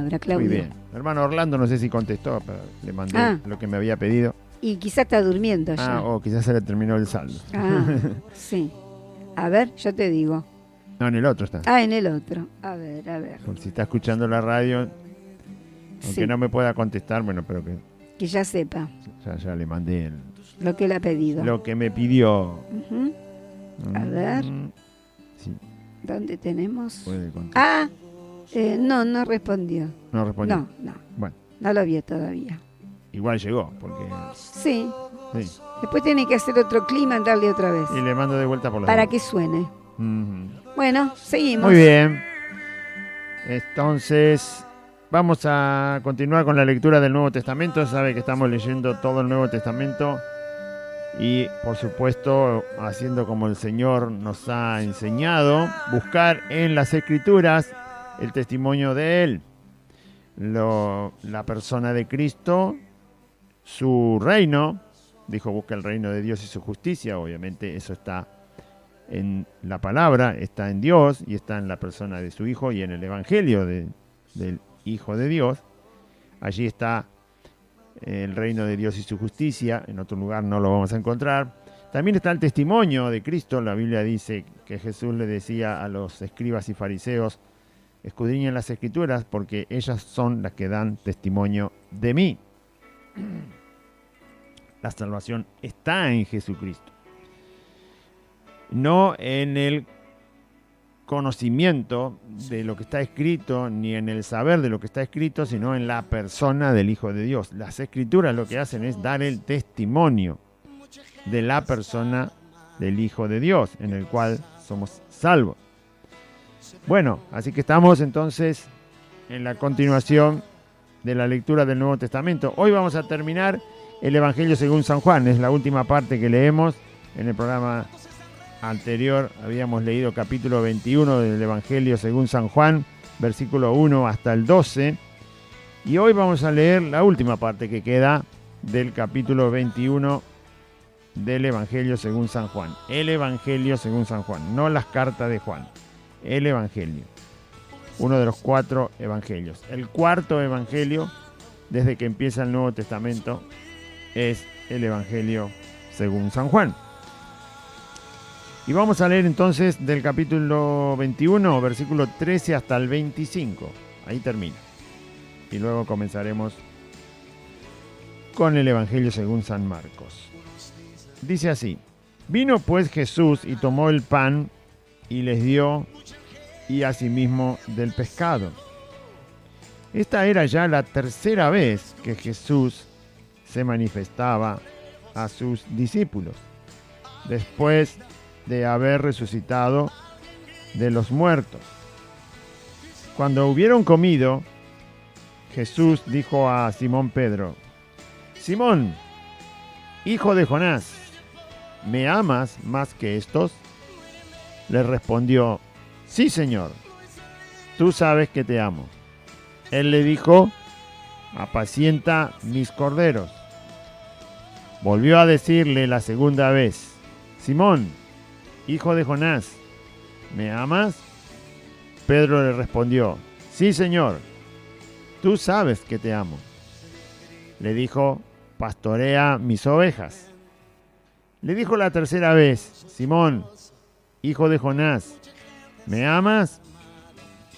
palabra, Claudio. Muy bien. Hermano Orlando, no sé si contestó, pero le mandé lo que me había pedido. Y quizás está durmiendo ya. O quizás se le terminó el saldo. Sí. A ver, yo te digo. No, en el otro está. En el otro. A ver. Por si está escuchando la radio, aunque no me pueda contestar, bueno, pero que ya sepa. Ya le mandé lo que le ha pedido. Lo que me pidió. A ver. Sí. ¿Dónde tenemos? Puede contestar. No respondió. No respondió. No. Bueno. No lo vio todavía. Igual llegó, porque... Sí. Después tiene que hacer otro clima, darle otra vez. Y le mando de vuelta por la para que suene. Bueno, seguimos. Muy bien. Entonces, vamos a continuar con la lectura del Nuevo Testamento. Sabe que estamos leyendo todo el Nuevo Testamento. Y, por supuesto, haciendo como el Señor nos ha enseñado, buscar en las Escrituras el testimonio de Él. La persona de Cristo, su reino, dijo busca el reino de Dios y su justicia, obviamente eso está en la palabra, está en Dios y está en la persona de su Hijo y en el Evangelio del Hijo de Dios. Allí está el reino de Dios y su justicia, en otro lugar no lo vamos a encontrar. También está el testimonio de Cristo. La Biblia dice que Jesús le decía a los escribas y fariseos: escudriñen las Escrituras porque ellas son las que dan testimonio de mí. La salvación está en Jesucristo, no en el conocimiento de lo que está escrito, ni en el saber de lo que está escrito, sino en la persona del Hijo de Dios. Las Escrituras lo que hacen es dar el testimonio de la persona del Hijo de Dios, en el cual somos salvos. Bueno, así que estamos entonces en la continuación de la lectura del Nuevo Testamento. Hoy vamos a terminar el Evangelio según San Juan. Es la última parte que leemos. En el programa anterior habíamos leído capítulo 21 del Evangelio según San Juan, versículo 1 hasta el 12. Y hoy vamos a leer la última parte que queda del capítulo 21 del Evangelio según San Juan. El Evangelio según San Juan, no las cartas de Juan. El Evangelio. Uno de los 4 evangelios. El cuarto evangelio, desde que empieza el Nuevo Testamento, es el Evangelio según San Juan. Y vamos a leer entonces del capítulo 21, versículo 13 hasta el 25. Ahí termina. Y luego comenzaremos con el Evangelio según San Marcos. Dice así: vino pues Jesús y tomó el pan y les dio, y asimismo del pescado. Esta era ya la tercera vez que Jesús se manifestaba a sus discípulos, después de haber resucitado de los muertos. Cuando hubieron comido, Jesús dijo a Simón Pedro: Simón, hijo de Jonás, ¿me amas más que estos? Le respondió: sí, Señor, tú sabes que te amo. Él le dijo: apacienta mis corderos. Volvió a decirle la segunda vez: Simón, hijo de Jonás, ¿me amas? Pedro le respondió: sí, Señor, tú sabes que te amo. Le dijo: pastorea mis ovejas. Le dijo la tercera vez: Simón, hijo de Jonás, ¿me amas?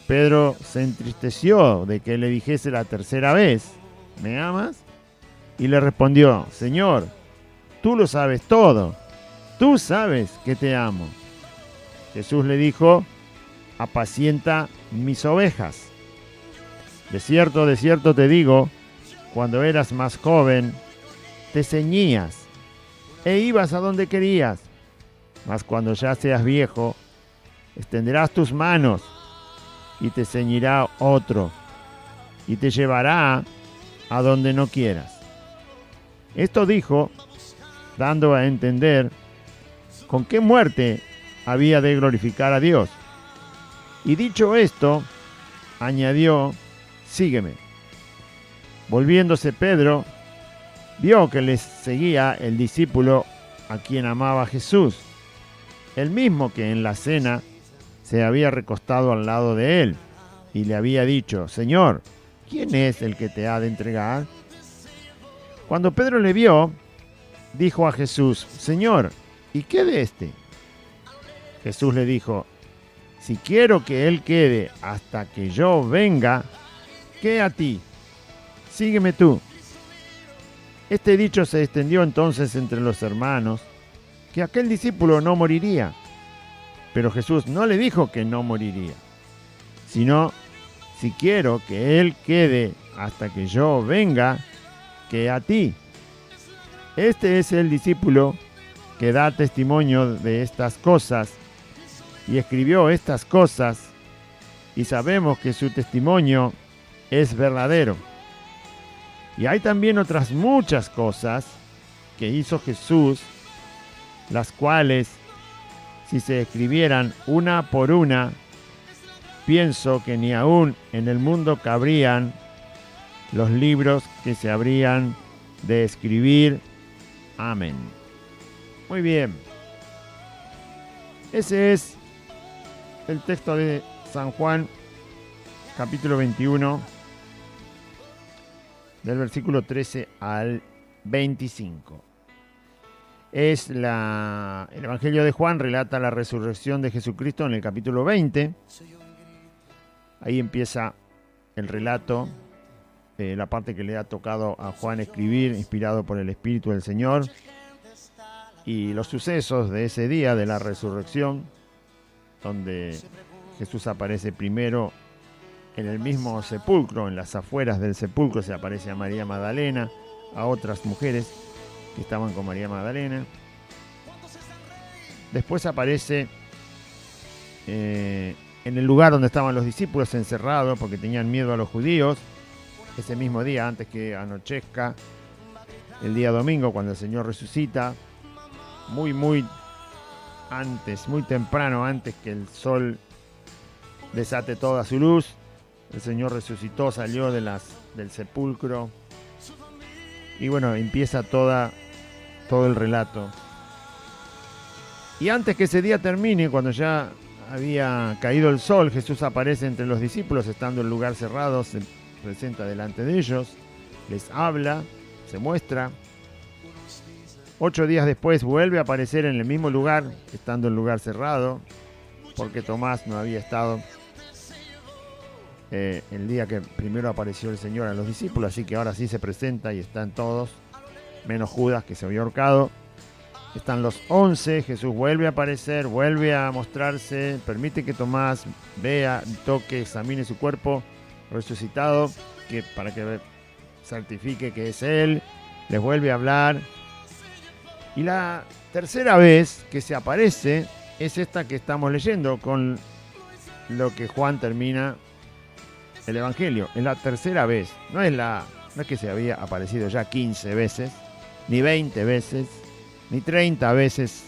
Pedro se entristeció de que le dijese la tercera vez: ¿me amas? Y le respondió: Señor, tú lo sabes todo. Tú sabes que te amo. Jesús le dijo: apacienta mis ovejas. De cierto te digo, cuando eras más joven, te ceñías e ibas a donde querías. Mas cuando ya seas viejo, extenderás tus manos y te ceñirá otro y te llevará a donde no quieras. Esto dijo, dando a entender con qué muerte había de glorificar a Dios. Y dicho esto, añadió: sígueme. Volviéndose Pedro, vio que les seguía el discípulo a quien amaba Jesús, el mismo que en la cena se había recostado al lado de él, y le había dicho: Señor, ¿quién es el que te ha de entregar? Cuando Pedro le vio, dijo a Jesús, Señor, ¿y qué de este? Jesús le dijo, si quiero que él quede hasta que yo venga, ¿qué a ti? Sígueme tú. Este dicho se extendió entonces entre los hermanos, que aquel discípulo no moriría. Pero Jesús no le dijo que no moriría, sino, si quiero que él quede hasta que yo venga, ¿qué a ti? Este es el discípulo que da testimonio de estas cosas y escribió estas cosas, y sabemos que su testimonio es verdadero. Y hay también otras muchas cosas que hizo Jesús, las cuales, si se escribieran una por una, pienso que ni aún en el mundo cabrían los libros que se habrían de escribir. Amén. Muy bien. Ese es el texto de San Juan, capítulo 21, del versículo 13 al 25. El Evangelio de Juan relata la resurrección de Jesucristo en el capítulo 20. Ahí empieza el relato, la parte que le ha tocado a Juan escribir, inspirado por el Espíritu del Señor, y los sucesos de ese día de la resurrección, donde Jesús aparece primero en el mismo sepulcro, en las afueras del sepulcro se aparece a María Magdalena, a otras mujeres que estaban con María Magdalena. Después aparece en el lugar donde estaban los discípulos encerrados porque tenían miedo a los judíos, ese mismo día antes que anochezca, el día domingo, cuando el Señor resucita, muy antes, muy temprano, antes que el sol desate toda su luz. El Señor resucitó, salió del sepulcro. Y bueno, empieza todo el relato. Y antes que ese día termine, cuando ya había caído el sol, Jesús aparece entre los discípulos, estando en lugar cerrado, se presenta delante de ellos, les habla, se muestra. 8 días después vuelve a aparecer en el mismo lugar, estando en lugar cerrado, porque Tomás no había estado el día que primero apareció el Señor a los discípulos, así que ahora sí se presenta y están todos, menos Judas, que se había ahorcado. Están los 11, Jesús vuelve a aparecer, vuelve a mostrarse, permite que Tomás vea, toque, examine su cuerpo resucitado, para que certifique que es Él, les vuelve a hablar. Y la tercera vez que se aparece es esta que estamos leyendo, con lo que Juan termina el Evangelio. Es la tercera vez, no es que se había aparecido ya 15 veces, ni 20 veces, ni 30 veces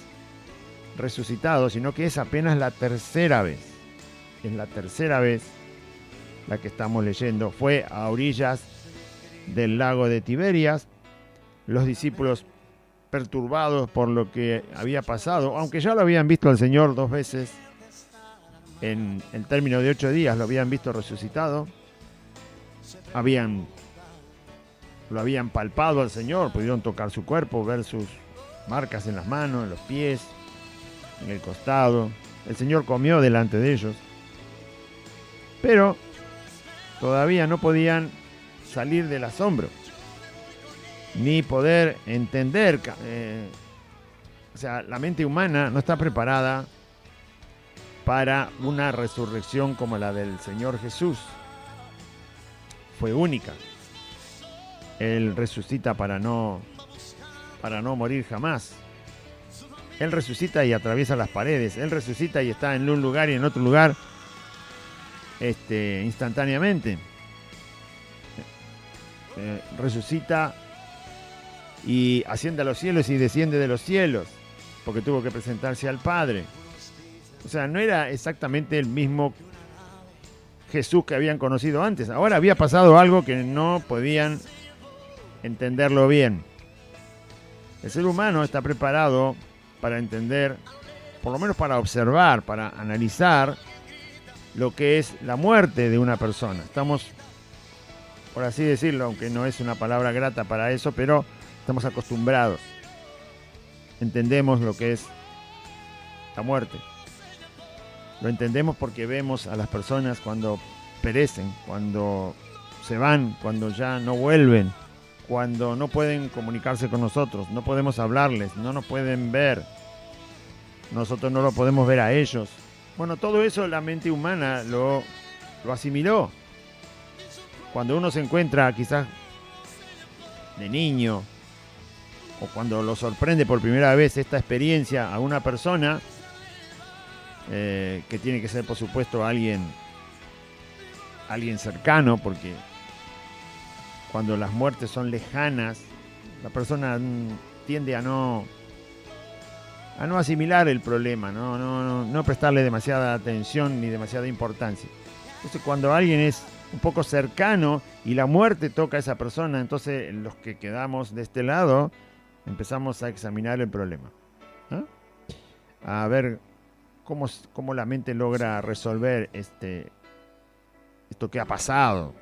resucitado, sino que es apenas la tercera vez. Es la tercera vez la que estamos leyendo. Fue a orillas del lago de Tiberias. Los discípulos, perturbados por lo que había pasado, aunque ya lo habían visto al Señor 2 veces, en el término de 8 días lo habían visto resucitado, lo habían palpado al Señor, pudieron tocar su cuerpo, ver sus marcas en las manos, en los pies, en el costado. El Señor comió delante de ellos, pero todavía no podían salir del asombro, ni poder entender. O sea, la mente humana no está preparada para una resurrección como la del Señor Jesús. Fue única. Él resucita para no morir jamás. Él resucita y atraviesa las paredes. Él resucita y está en un lugar y en otro lugar instantáneamente. Resucita y asciende a los cielos y desciende de los cielos, porque tuvo que presentarse al Padre. O sea, no era exactamente el mismo Jesús que habían conocido antes. Ahora había pasado algo que no podían entenderlo bien. El ser humano está preparado para entender, por lo menos para observar, para analizar lo que es la muerte de una persona. Estamos por así decirlo, aunque no es una palabra grata para eso, pero estamos acostumbrados. Entendemos lo que es la muerte. Lo entendemos porque vemos a las personas cuando perecen, cuando se van, cuando ya no vuelven, cuando no pueden comunicarse con nosotros, no podemos hablarles, no nos pueden ver, nosotros no lo podemos ver a ellos. Bueno, todo eso la mente humana lo asimiló. Cuando uno se encuentra quizás de niño, o cuando lo sorprende por primera vez esta experiencia a una persona, que tiene que ser por supuesto alguien cercano, porque cuando las muertes son lejanas, la persona tiende a no asimilar el problema, no prestarle demasiada atención ni demasiada importancia. Entonces cuando alguien es un poco cercano y la muerte toca a esa persona, entonces los que quedamos de este lado empezamos a examinar el problema, ¿no? A ver cómo la mente logra resolver esto que ha pasado.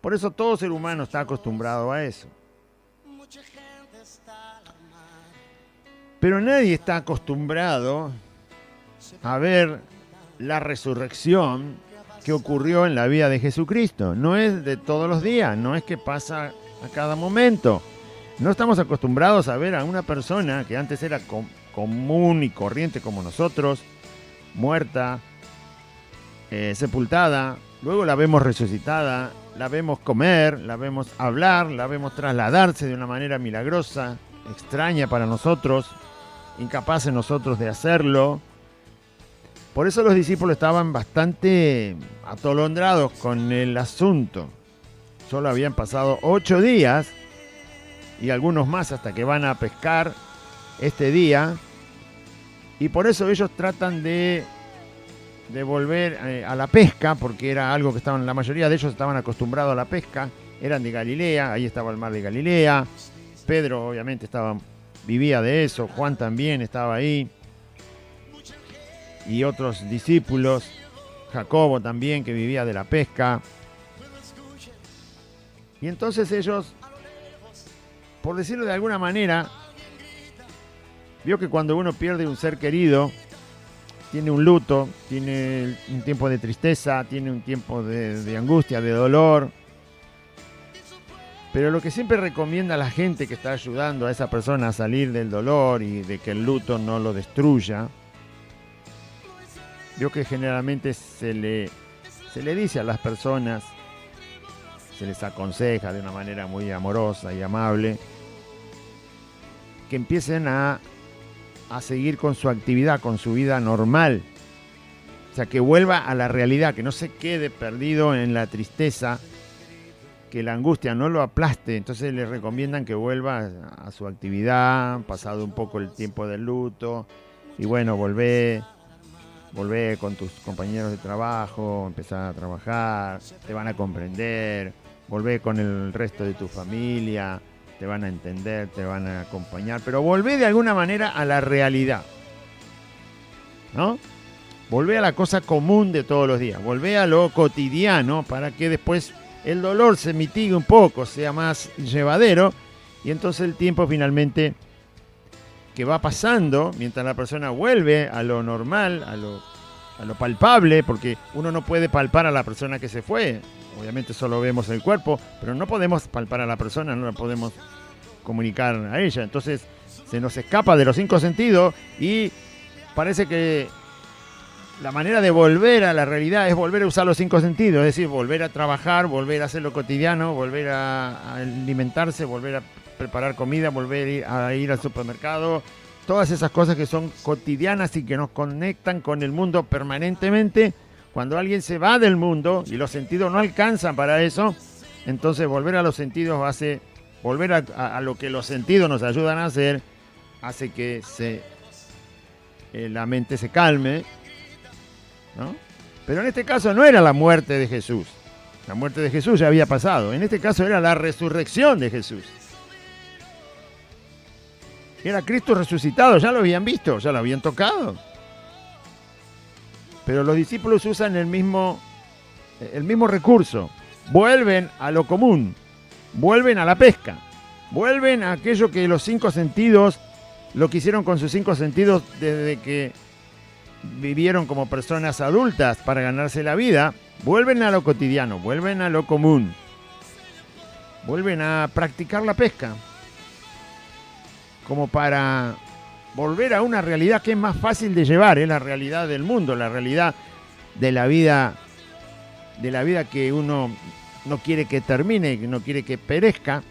Por eso todo ser humano está acostumbrado a eso. Pero nadie está acostumbrado a ver la resurrección que ocurrió en la vida de Jesucristo. No es de todos los días, no es que pasa a cada momento. No estamos acostumbrados a ver a una persona que antes era común y corriente como nosotros, muerta, sepultada, luego la vemos resucitada, la vemos comer, la vemos hablar, la vemos trasladarse de una manera milagrosa, extraña para nosotros, incapaces nosotros de hacerlo. Por eso los discípulos estaban bastante atolondrados con el asunto. Solo habían pasado 8 días y algunos más hasta que van a pescar este día, y por eso ellos tratan de volver a la pesca, porque era algo que la mayoría de ellos estaban acostumbrados a la pesca, eran de Galilea, ahí estaba el mar de Galilea, Pedro obviamente vivía de eso, Juan también estaba ahí, y otros discípulos, Jacobo también, que vivía de la pesca. Y entonces ellos, por decirlo de alguna manera, vio que cuando uno pierde un ser querido, tiene un luto, tiene un tiempo de tristeza, tiene un tiempo de angustia, de dolor. Pero lo que siempre recomienda a la gente que está ayudando a esa persona a salir del dolor y de que el luto no lo destruya, vio que generalmente se le dice a las personas, se les aconseja de una manera muy amorosa y amable, que empiecen a seguir con su actividad, con su vida normal. O sea, que vuelva a la realidad, que no se quede perdido en la tristeza, que la angustia no lo aplaste. Entonces le recomiendan que vuelva a su actividad, pasado un poco el tiempo del luto, y bueno, volvé con tus compañeros de trabajo, empezar a trabajar, te van a comprender, volvé con el resto de tu familia, te van a entender, te van a acompañar, pero volvé de alguna manera a la realidad, ¿no? Volvé a la cosa común de todos los días, volvé a lo cotidiano para que después el dolor se mitigue un poco, sea más llevadero, y entonces el tiempo finalmente que va pasando, mientras la persona vuelve a lo normal, a lo palpable, porque uno no puede palpar a la persona que se fue. Obviamente solo vemos el cuerpo, pero no podemos palpar a la persona, no la podemos comunicar a ella. Entonces se nos escapa de los 5 sentidos y parece que la manera de volver a la realidad es volver a usar los 5 sentidos, es decir, volver a trabajar, volver a hacer lo cotidiano, volver a alimentarse, volver a preparar comida, volver a ir al supermercado. Todas esas cosas que son cotidianas y que nos conectan con el mundo permanentemente. Cuando alguien se va del mundo y los sentidos no alcanzan para eso, entonces volver a los sentidos volver a lo que los sentidos nos ayudan a hacer, hace que la mente se calme, ¿no? Pero en este caso no era la muerte de Jesús. La muerte de Jesús ya había pasado. En este caso era la resurrección de Jesús. Era Cristo resucitado, ya lo habían visto, ya lo habían tocado. Pero los discípulos usan el mismo recurso. vuelven a lo común, vuelven a la pesca, vuelven a aquello que los 5 sentidos, lo que hicieron con sus 5 sentidos desde que vivieron como personas adultas para ganarse la vida, vuelven a lo cotidiano, vuelven a lo común, vuelven a practicar la pesca, como para volver a una realidad que es más fácil de llevar, es la realidad del mundo, la realidad de la vida que uno no quiere que termine, que no quiere que perezca.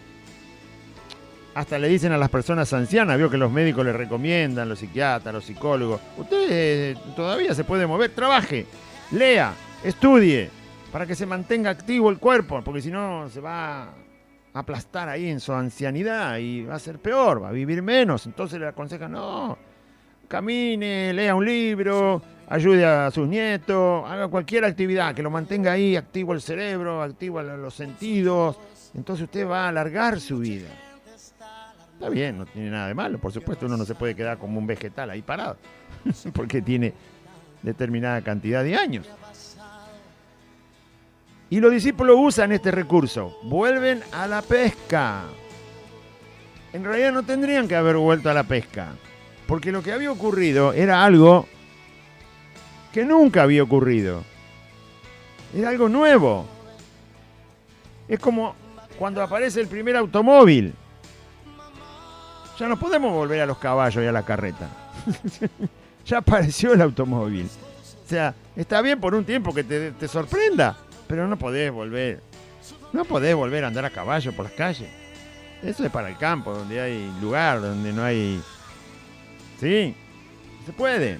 Hasta le dicen a las personas ancianas, veo que los médicos les recomiendan, los psiquiatras, los psicólogos, usted todavía se puede mover, trabaje, lea, estudie, para que se mantenga activo el cuerpo, porque si no se va a aplastar ahí en su ancianidad y va a ser peor, va a vivir menos. Entonces le aconsejan, no, camine, lea un libro, ayude a sus nietos, haga cualquier actividad que lo mantenga ahí activo el cerebro, activo los sentidos. Entonces usted va a alargar su vida. Está bien, no tiene nada de malo. Por supuesto, uno no se puede quedar como un vegetal ahí parado, porque tiene determinada cantidad de años. Y los discípulos usan este recurso, vuelven a la pesca. En realidad no tendrían que haber vuelto a la pesca, porque lo que había ocurrido era algo que nunca había ocurrido. Era algo nuevo. Es como cuando aparece el primer automóvil. Ya no podemos volver a los caballos y a la carreta. Ya apareció el automóvil. O sea, está bien por un tiempo que te sorprenda, pero no podés volver. No podés volver a andar a caballo por las calles. Eso es para el campo, donde hay lugar, donde no hay... Sí, se puede.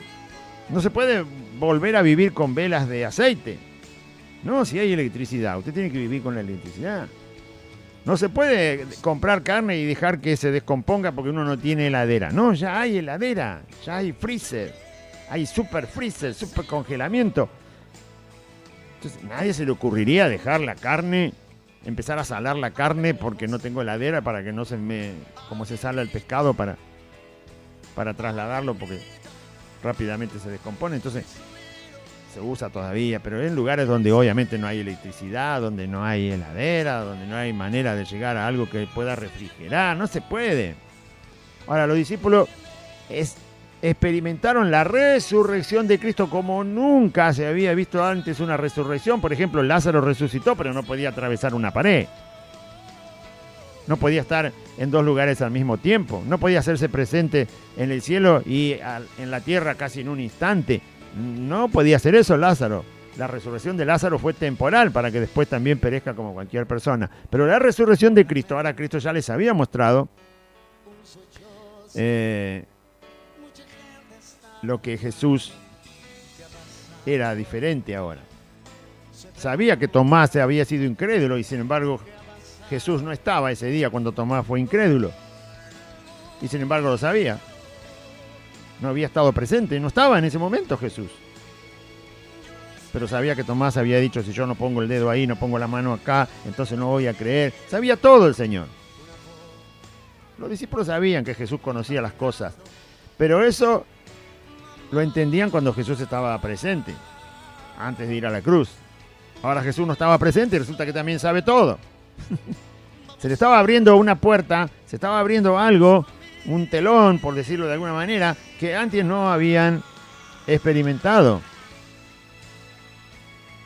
No se puede volver a vivir con velas de aceite. No, si hay electricidad, usted tiene que vivir con la electricidad. No se puede comprar carne y dejar que se descomponga porque uno no tiene heladera. No, ya hay heladera, ya hay freezer, hay super freezer, super congelamiento. Entonces, nadie se le ocurriría dejar la carne, empezar a salar la carne porque no tengo heladera para que no se me... como se sala el pescado para trasladarlo porque rápidamente se descompone. Entonces, se usa todavía, pero en lugares donde obviamente no hay electricidad, donde no hay heladera, donde no hay manera de llegar a algo que pueda refrigerar, no se puede. Ahora, los discípulos experimentaron la resurrección de Cristo como nunca se había visto antes una resurrección. Por ejemplo, Lázaro resucitó, pero no podía atravesar una pared. No podía estar en 2 lugares al mismo tiempo. No podía hacerse presente en el cielo y en la tierra casi en un instante. No podía hacer eso Lázaro. La resurrección de Lázaro fue temporal para que después también perezca como cualquier persona. Pero la resurrección de Cristo, ahora Cristo ya les había mostrado lo que Jesús era diferente ahora. Sabía que Tomás había sido incrédulo y sin embargo Jesús no estaba ese día cuando Tomás fue incrédulo. Y sin embargo lo sabía. No había estado presente, no estaba en ese momento Jesús. Pero sabía que Tomás había dicho, si yo no pongo el dedo ahí, no pongo la mano acá, entonces no voy a creer. Sabía todo el Señor. Los discípulos sabían que Jesús conocía las cosas, pero eso lo entendían cuando Jesús estaba presente, antes de ir a la cruz. Ahora Jesús no estaba presente y resulta que también sabe todo. Se le estaba abriendo una puerta, se estaba abriendo algo, un telón, por decirlo de alguna manera, que antes no habían experimentado.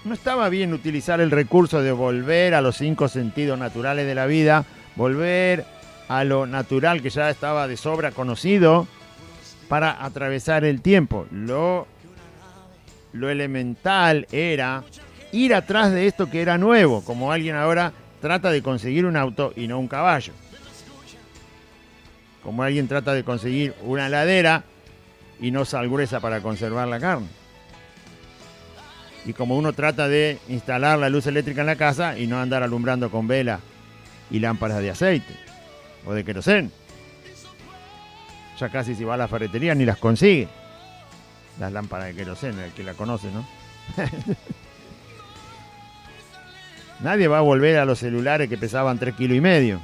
No estaba bien utilizar el recurso de volver a los 5 sentidos naturales de la vida, volver a lo natural que ya estaba de sobra conocido para atravesar el tiempo. Lo elemental era ir atrás de esto que era nuevo, como alguien ahora trata de conseguir un auto y no un caballo. Como alguien trata de conseguir una heladera y no sal gruesa para conservar la carne. Y como uno trata de instalar la luz eléctrica en la casa y no andar alumbrando con velas y lámparas de aceite o de queroseno. Ya casi si va a la ferretería ni las consigue. Las lámparas de queroseno, el que la conoce, ¿no? Nadie va a volver a los celulares que pesaban 3,5 kilos.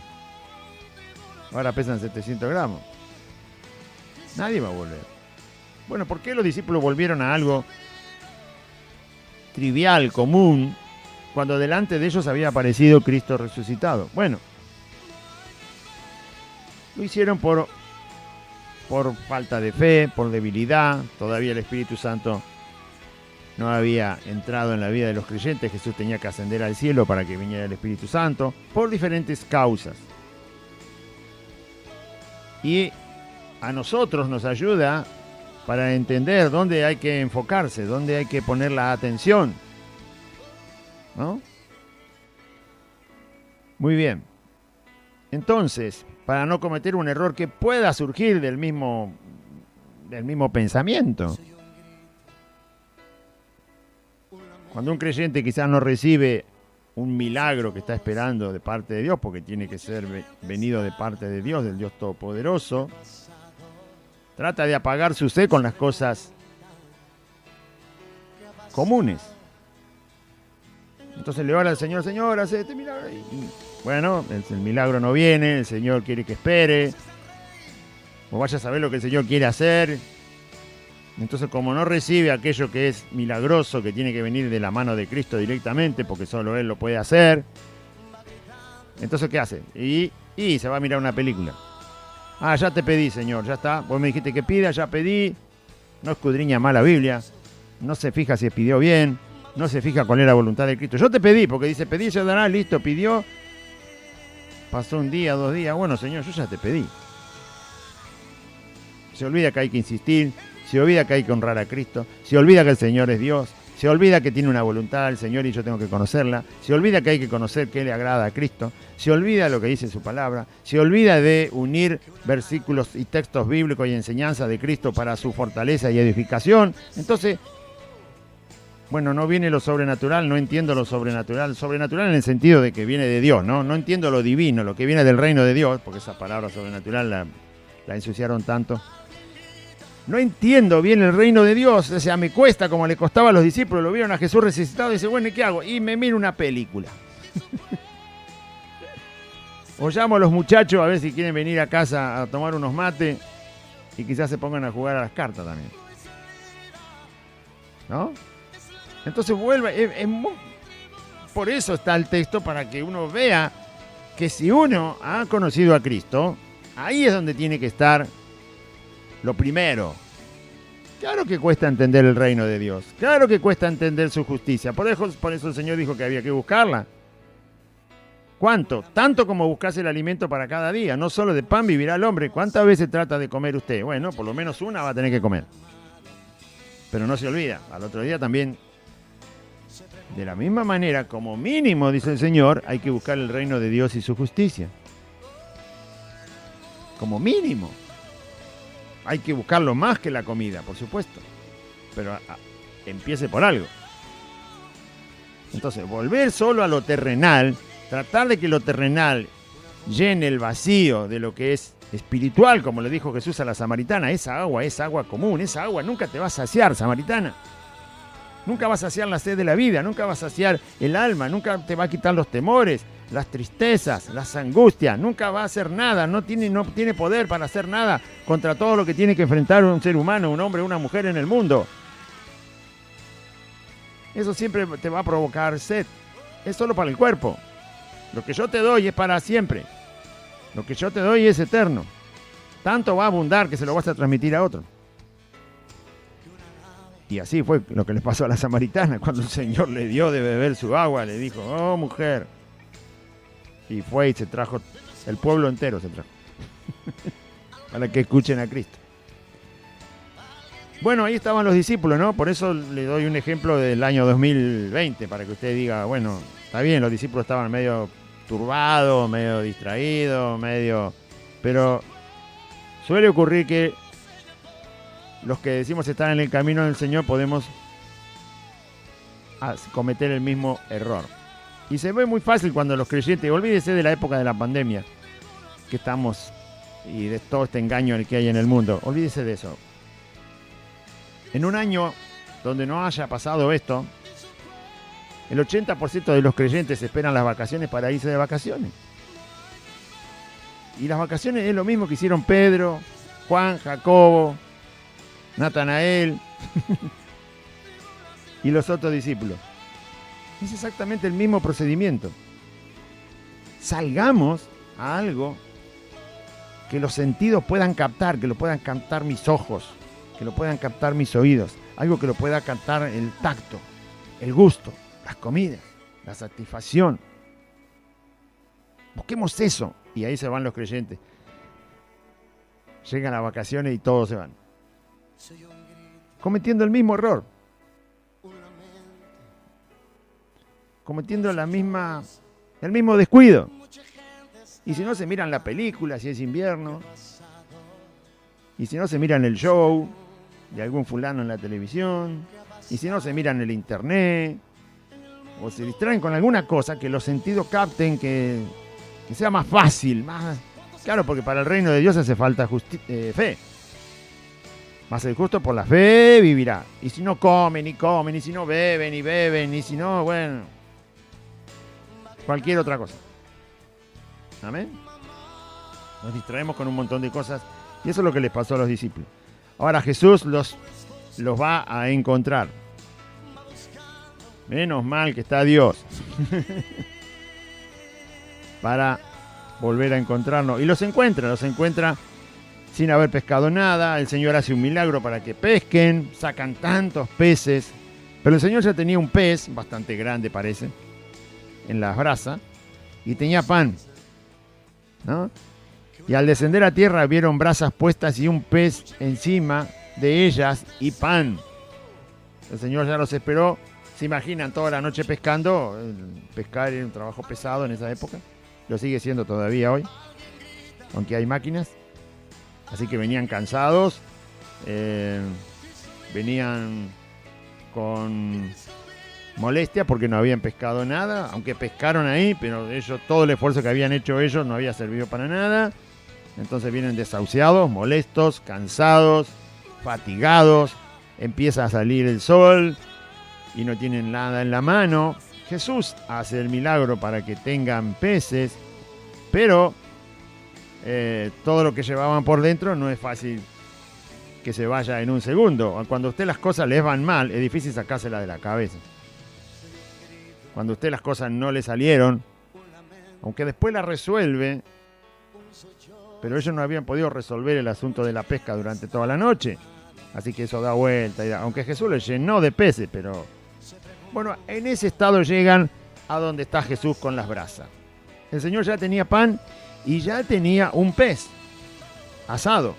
Ahora pesan 700 gramos. Nadie va a volver. Bueno, ¿por qué los discípulos volvieron a algo trivial, común? cuando delante de ellos había aparecido Cristo resucitado. Bueno, lo hicieron por falta de fe, por debilidad. Todavía el Espíritu Santo no había entrado en la vida de los creyentes. Jesús tenía que ascender al cielo para que viniera el Espíritu Santo, por diferentes causas. Y a nosotros nos ayuda para entender dónde hay que enfocarse, dónde hay que poner la atención, ¿no? Muy bien. Entonces, para no cometer un error que pueda surgir del mismo pensamiento. Cuando un creyente quizás no recibe un milagro que está esperando de parte de Dios, porque tiene que ser venido de parte de Dios, del Dios Todopoderoso, trata de apagar su sed con las cosas comunes. Entonces le ora al Señor, Señor, hace este milagro. Y bueno, el milagro no viene, el Señor quiere que espere. O vaya a saber lo que el Señor quiere hacer. Entonces, como no recibe aquello que es milagroso, que tiene que venir de la mano de Cristo directamente, porque solo Él lo puede hacer, entonces, ¿qué hace? Y se va a mirar una película. Ah, ya te pedí, Señor, ya está. Vos me dijiste que pida, ya pedí. No escudriña más la Biblia. No se fija si pidió bien. No se fija cuál es la voluntad de Cristo. Yo te pedí, porque dice, pedí, se dará, listo, pidió. Pasó un día, 2 días. Bueno, Señor, yo ya te pedí. Se olvida que hay que insistir. Se olvida que hay que honrar a Cristo. Se olvida que el Señor es Dios. Se olvida que tiene una voluntad el Señor y yo tengo que conocerla. Se olvida que hay que conocer qué le agrada a Cristo. Se olvida lo que dice su palabra. Se olvida de unir versículos y textos bíblicos y enseñanza de Cristo para su fortaleza y edificación. Entonces, bueno, no viene lo sobrenatural, no entiendo lo sobrenatural. Sobrenatural en el sentido de que viene de Dios, ¿no? No entiendo lo divino, lo que viene del reino de Dios, porque esa palabra sobrenatural la ensuciaron tanto. No entiendo bien el reino de Dios, o sea, me cuesta como le costaba a los discípulos. Lo vieron a Jesús resucitado y dice, bueno, ¿y qué hago? Y me miro una película. O llamo a los muchachos a ver si quieren venir a casa a tomar unos mates y quizás se pongan a jugar a las cartas también. ¿No? Entonces vuelve, por eso está el texto, para que uno vea que si uno ha conocido a Cristo, ahí es donde tiene que estar lo primero. Claro que cuesta entender el reino de Dios, claro que cuesta entender su justicia, por eso el Señor dijo que había que buscarla. ¿Cuánto? Tanto como buscase el alimento para cada día, no solo de pan vivirá el hombre. ¿Cuántas veces trata de comer usted? Bueno, por lo menos una va a tener que comer. Pero no se olvida, al otro día también. De la misma manera, como mínimo, dice el Señor, hay que buscar el reino de Dios y su justicia. Como mínimo. Hay que buscarlo más que la comida, por supuesto. Pero empiece por algo. Entonces, volver solo a lo terrenal, tratar de que lo terrenal llene el vacío de lo que es espiritual, como le dijo Jesús a la samaritana. Esa agua es agua común, esa agua nunca te va a saciar, samaritana. Nunca va a saciar la sed de la vida, nunca va a saciar el alma, nunca te va a quitar los temores, las tristezas, las angustias, nunca va a hacer nada, no tiene poder para hacer nada contra todo lo que tiene que enfrentar un ser humano, un hombre, una mujer en el mundo. Eso siempre te va a provocar sed, es solo para el cuerpo. Lo que yo te doy es para siempre, lo que yo te doy es eterno. Tanto va a abundar que se lo vas a transmitir a otro. Y así fue lo que le pasó a la samaritana. Cuando el Señor le dio de beber su agua, le dijo, oh mujer. Y fue y se trajo, el pueblo entero se trajo. Para que escuchen a Cristo. Bueno, ahí estaban los discípulos, ¿no? Por eso le doy un ejemplo del año 2020, para que usted diga, bueno, está bien, los discípulos estaban medio turbados, medio distraídos, pero suele ocurrir que los que decimos estar en el camino del Señor podemos cometer el mismo error. Y se ve muy fácil cuando los creyentes, olvídese de la época de la pandemia que estamos y de todo este engaño que hay en el mundo, olvídese de eso. En un año donde no haya pasado esto, el 80% de los creyentes esperan las vacaciones para irse de vacaciones. Y las vacaciones es lo mismo que hicieron Pedro, Juan, Jacobo, Natanael y los otros discípulos. Es exactamente el mismo procedimiento. Salgamos a algo que los sentidos puedan captar, que lo puedan captar mis ojos, que lo puedan captar mis oídos, algo que lo pueda captar el tacto, el gusto, las comidas, la satisfacción. Busquemos eso. Y ahí se van los creyentes. Llegan las vacaciones y todos se van. Cometiendo el mismo error. Cometiendo el mismo descuido. Y si no se miran la película, si es invierno. Y si no se miran el show de algún fulano en la televisión. Y si no se miran el internet. O se distraen con alguna cosa que los sentidos capten, que sea más fácil, más... Claro, porque para el reino de Dios hace falta fe. Mas el justo por la fe vivirá. Y si no comen, y si no beben, y si no, bueno, cualquier otra cosa. Amén. Nos distraemos con un montón de cosas. Y eso es lo que les pasó a los discípulos. Ahora Jesús los va a encontrar. Menos mal que está Dios. Para volver a encontrarnos. Y los encuentra sin haber pescado nada. El Señor hace un milagro para que pesquen. Sacan tantos peces. Pero el Señor ya tenía un pez, bastante grande parece, en las brasas. Y tenía pan, ¿no? Y al descender a tierra vieron brasas puestas y un pez encima de ellas y pan. El Señor ya los esperó. ¿Se imaginan toda la noche pescando? Pescar era un trabajo pesado en esa época. Lo sigue siendo todavía hoy, aunque hay máquinas. Así que venían cansados, venían con molestia porque no habían pescado nada, aunque pescaron ahí, pero ellos, todo el esfuerzo que habían hecho ellos no había servido para nada. Entonces vienen desahuciados, molestos, cansados, fatigados. Empieza a salir el sol y no tienen nada en la mano. Jesús hace el milagro para que tengan peces, pero todo lo que llevaban por dentro no es fácil que se vaya en un segundo. Cuando a usted las cosas les van mal, es difícil sacárselas de la cabeza. Cuando a usted las cosas no le salieron, aunque después las resuelve, pero ellos no habían podido resolver el asunto de la pesca durante toda la noche. Así que eso da vuelta. Aunque Jesús les llenó de peces, pero... Bueno, en ese estado llegan a donde está Jesús con las brasas. El Señor ya tenía pan y ya tenía un pez asado.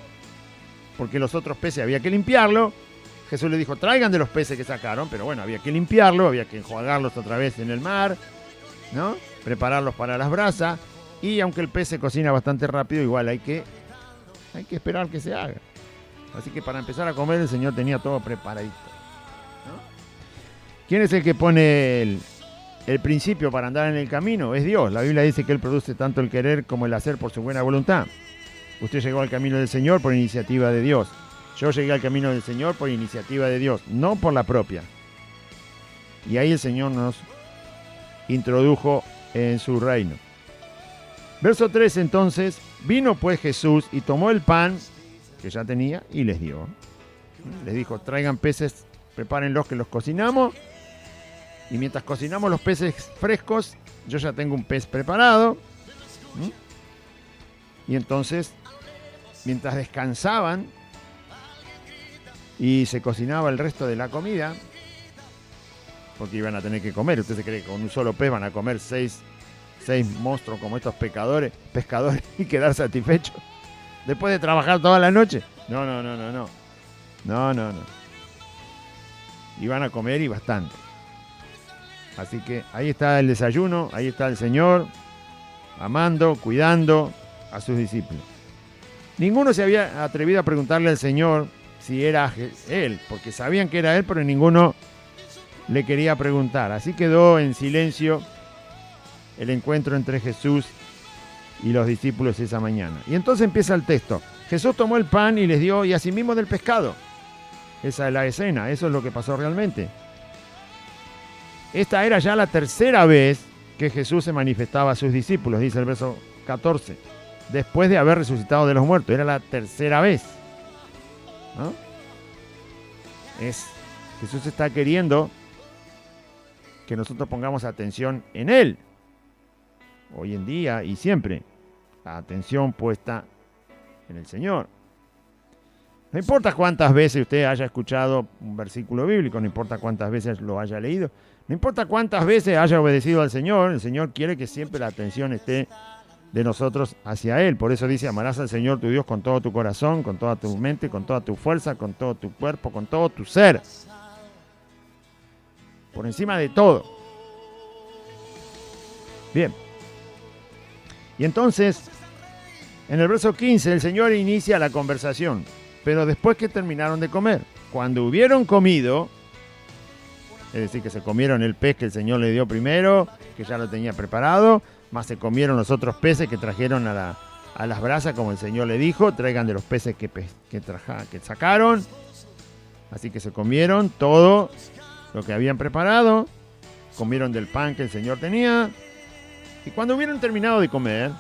Porque los otros peces había que limpiarlo. Jesús le dijo, traigan de los peces que sacaron, pero bueno, había que limpiarlo, había que enjuagarlos otra vez en el mar, ¿no? Prepararlos para las brasas. Y aunque el pez se cocina bastante rápido, igual hay que esperar que se haga. Así que para empezar a comer el Señor tenía todo preparadito. ¿Quién es el que pone el principio para andar en el camino? Es Dios. La Biblia dice que Él produce tanto el querer como el hacer por su buena voluntad. Usted llegó al camino del Señor por iniciativa de Dios. Yo llegué al camino del Señor por iniciativa de Dios, no por la propia. Y ahí el Señor nos introdujo en su reino. Verso 3 entonces, vino pues Jesús y tomó el pan que ya tenía y les dio. Les dijo, traigan peces, prepárenlos que los cocinamos. Y mientras cocinamos los peces frescos, yo ya tengo un pez preparado. Y entonces, mientras descansaban y se cocinaba el resto de la comida, porque iban a tener que comer, ¿usted se cree que con un solo pez van a comer seis monstruos como estos pescadores y quedar satisfechos? Después de trabajar toda la noche. No. Iban a comer y bastante. Así que ahí está el desayuno, ahí está el Señor, amando, cuidando a sus discípulos. Ninguno se había atrevido a preguntarle al Señor si era Él, porque sabían que era Él, pero ninguno le quería preguntar. Así quedó en silencio el encuentro entre Jesús y los discípulos esa mañana. Y entonces empieza el texto. Jesús tomó el pan y les dio, y asimismo del pescado. Esa es la escena, eso es lo que pasó realmente. Esta era ya la tercera vez que Jesús se manifestaba a sus discípulos, dice el verso 14. Después de haber resucitado de los muertos, era la tercera vez. ¿No? Jesús está queriendo que nosotros pongamos atención en Él, hoy en día y siempre, la atención puesta en el Señor. No importa cuántas veces usted haya escuchado un versículo bíblico, no importa cuántas veces lo haya leído, no importa cuántas veces haya obedecido al Señor, el Señor quiere que siempre la atención esté de nosotros hacia Él. Por eso dice, amarás al Señor tu Dios con todo tu corazón, con toda tu mente, con toda tu fuerza, con todo tu cuerpo, con todo tu ser. Por encima de todo. Bien. Y entonces, en el verso 15, el Señor inicia la conversación. Pero después que terminaron de comer, cuando hubieron comido, es decir, que se comieron el pez que el Señor le dio primero, que ya lo tenía preparado, más se comieron los otros peces que trajeron a las brasas, como el Señor le dijo, traigan de los peces que sacaron. Así que se comieron todo lo que habían preparado, comieron del pan que el Señor tenía, y cuando hubieron terminado de comer,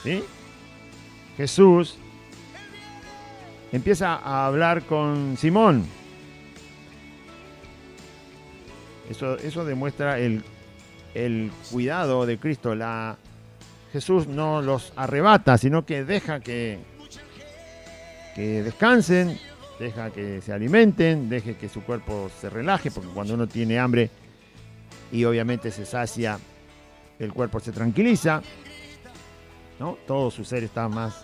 ¿sí?, Jesús empieza a hablar con Simón. Eso demuestra el cuidado de Cristo. Jesús no los arrebata, sino que deja que descansen, deja que se alimenten, deje que su cuerpo se relaje, porque cuando uno tiene hambre y obviamente se sacia, el cuerpo se tranquiliza, ¿no? Todo su ser está más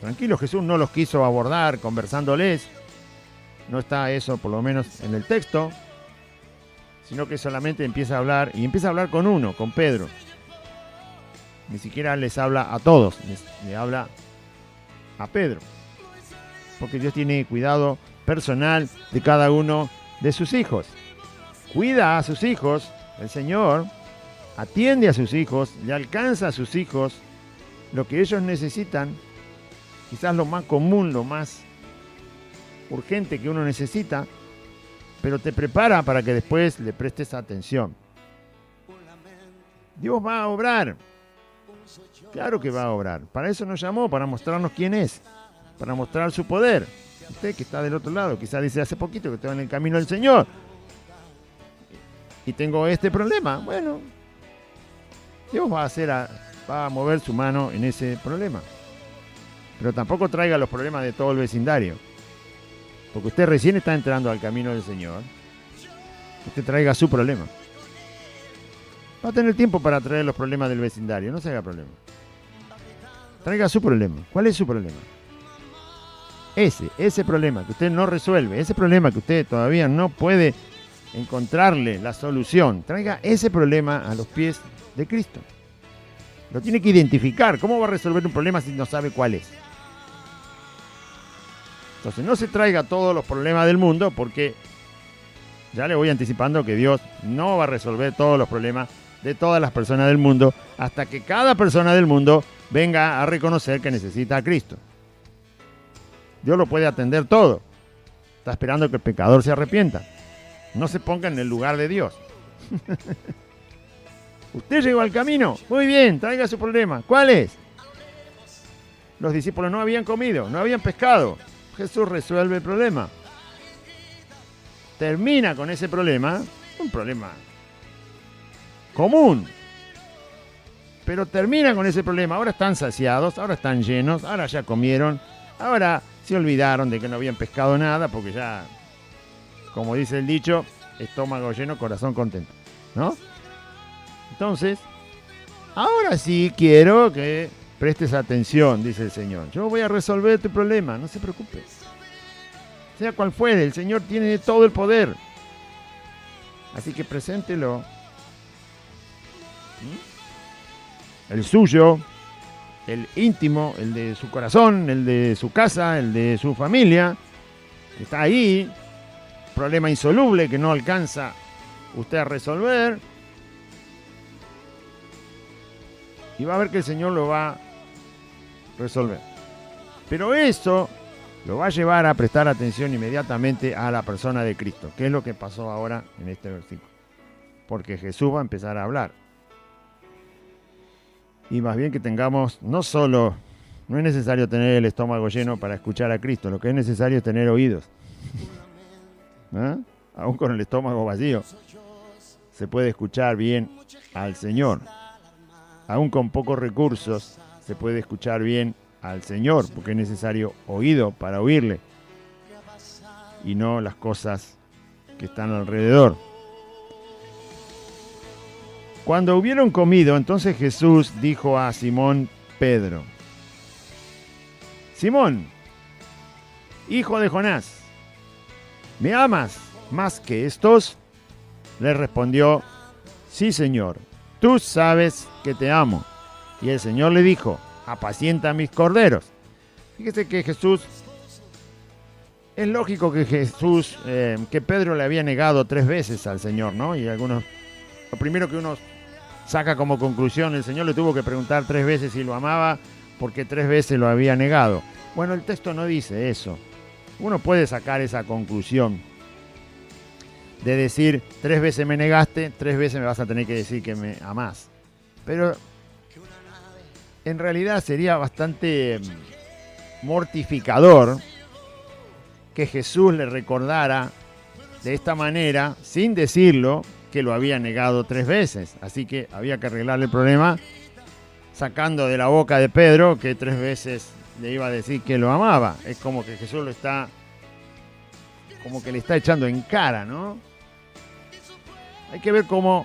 tranquilo. Jesús no los quiso abordar conversándoles, no está eso por lo menos en el texto, sino que solamente empieza a hablar, y empieza a hablar con uno, con Pedro. Ni siquiera les habla a todos, le habla a Pedro, porque Dios tiene cuidado personal de cada uno de sus hijos. Cuida a sus hijos, el Señor atiende a sus hijos, le alcanza a sus hijos lo que ellos necesitan. Quizás lo más común, lo más urgente que uno necesita, pero te prepara para que después le prestes atención. Dios va a obrar. Claro que va a obrar. Para eso nos llamó, para mostrarnos quién es, para mostrar su poder. Usted que está del otro lado, quizás dice hace poquito que estoy en el camino del Señor y tengo este problema. Bueno, Dios va a mover su mano en ese problema. Pero tampoco traiga los problemas de todo el vecindario. Porque usted recién está entrando al camino del Señor. Usted traiga su problema. Va a tener tiempo para traer los problemas del vecindario. No se haga problema. Traiga su problema. ¿Cuál es su problema? Ese problema que usted no resuelve. Ese problema que usted todavía no puede encontrarle la solución. Traiga ese problema a los pies de Cristo. Lo tiene que identificar. ¿Cómo va a resolver un problema si no sabe cuál es? Entonces no se traiga todos los problemas del mundo, porque ya le voy anticipando que Dios no va a resolver todos los problemas de todas las personas del mundo hasta que cada persona del mundo venga a reconocer que necesita a Cristo. Dios lo puede atender todo. Está esperando que el pecador se arrepienta. No se ponga en el lugar de Dios. Usted llegó al camino. Muy bien, traiga su problema. ¿Cuál es? Los discípulos no habían comido, no habían pescado. Jesús resuelve el problema. Termina con ese problema, un problema común. Pero termina con ese problema. Ahora están saciados, ahora están llenos, ahora ya comieron, ahora se olvidaron de que no habían pescado nada, porque ya, como dice el dicho, estómago lleno, corazón contento, ¿no? Entonces, ahora sí quiero que prestes atención, dice el Señor. Yo voy a resolver tu problema, no se preocupe. Sea cual fuere, el Señor tiene todo el poder. Así que preséntelo. El suyo, el íntimo, el de su corazón, el de su casa, el de su familia, que está ahí. Problema insoluble que no alcanza usted a resolver. Y va a ver que el Señor lo va a resolver. Pero eso lo va a llevar a prestar atención inmediatamente a la persona de Cristo, que es lo que pasó ahora en este versículo. Porque Jesús va a empezar a hablar. Y más bien que tengamos, no es necesario tener el estómago lleno para escuchar a Cristo, lo que es necesario es tener oídos. ¿Ah? Aún con el estómago vacío. se puede escuchar bien al Señor. Aún con pocos recursos se puede escuchar bien al Señor, porque es necesario oído para oírle y no las cosas que están alrededor. Cuando hubieron comido, entonces Jesús dijo a Simón Pedro: Simón, hijo de Jonás, ¿me amas más que estos? Le respondió: sí, Señor, tú sabes que te amo. Y el Señor le dijo: apacienta mis corderos. Fíjese que Jesús, es lógico que que Pedro le había negado 3 veces al Señor, ¿no? Y lo primero que uno saca como conclusión, el Señor le tuvo que preguntar 3 veces si lo amaba, porque 3 veces lo había negado. Bueno, el texto no dice eso. Uno puede sacar esa conclusión de decir: 3 veces me negaste, 3 veces me vas a tener que decir que me amás. Pero en realidad sería bastante mortificador que Jesús le recordara de esta manera, sin decirlo, que lo había negado 3 veces. Así que había que arreglarle el problema sacando de la boca de Pedro que 3 veces le iba a decir que lo amaba. Es como que Jesús como que le está echando en cara, ¿no? Hay que ver cómo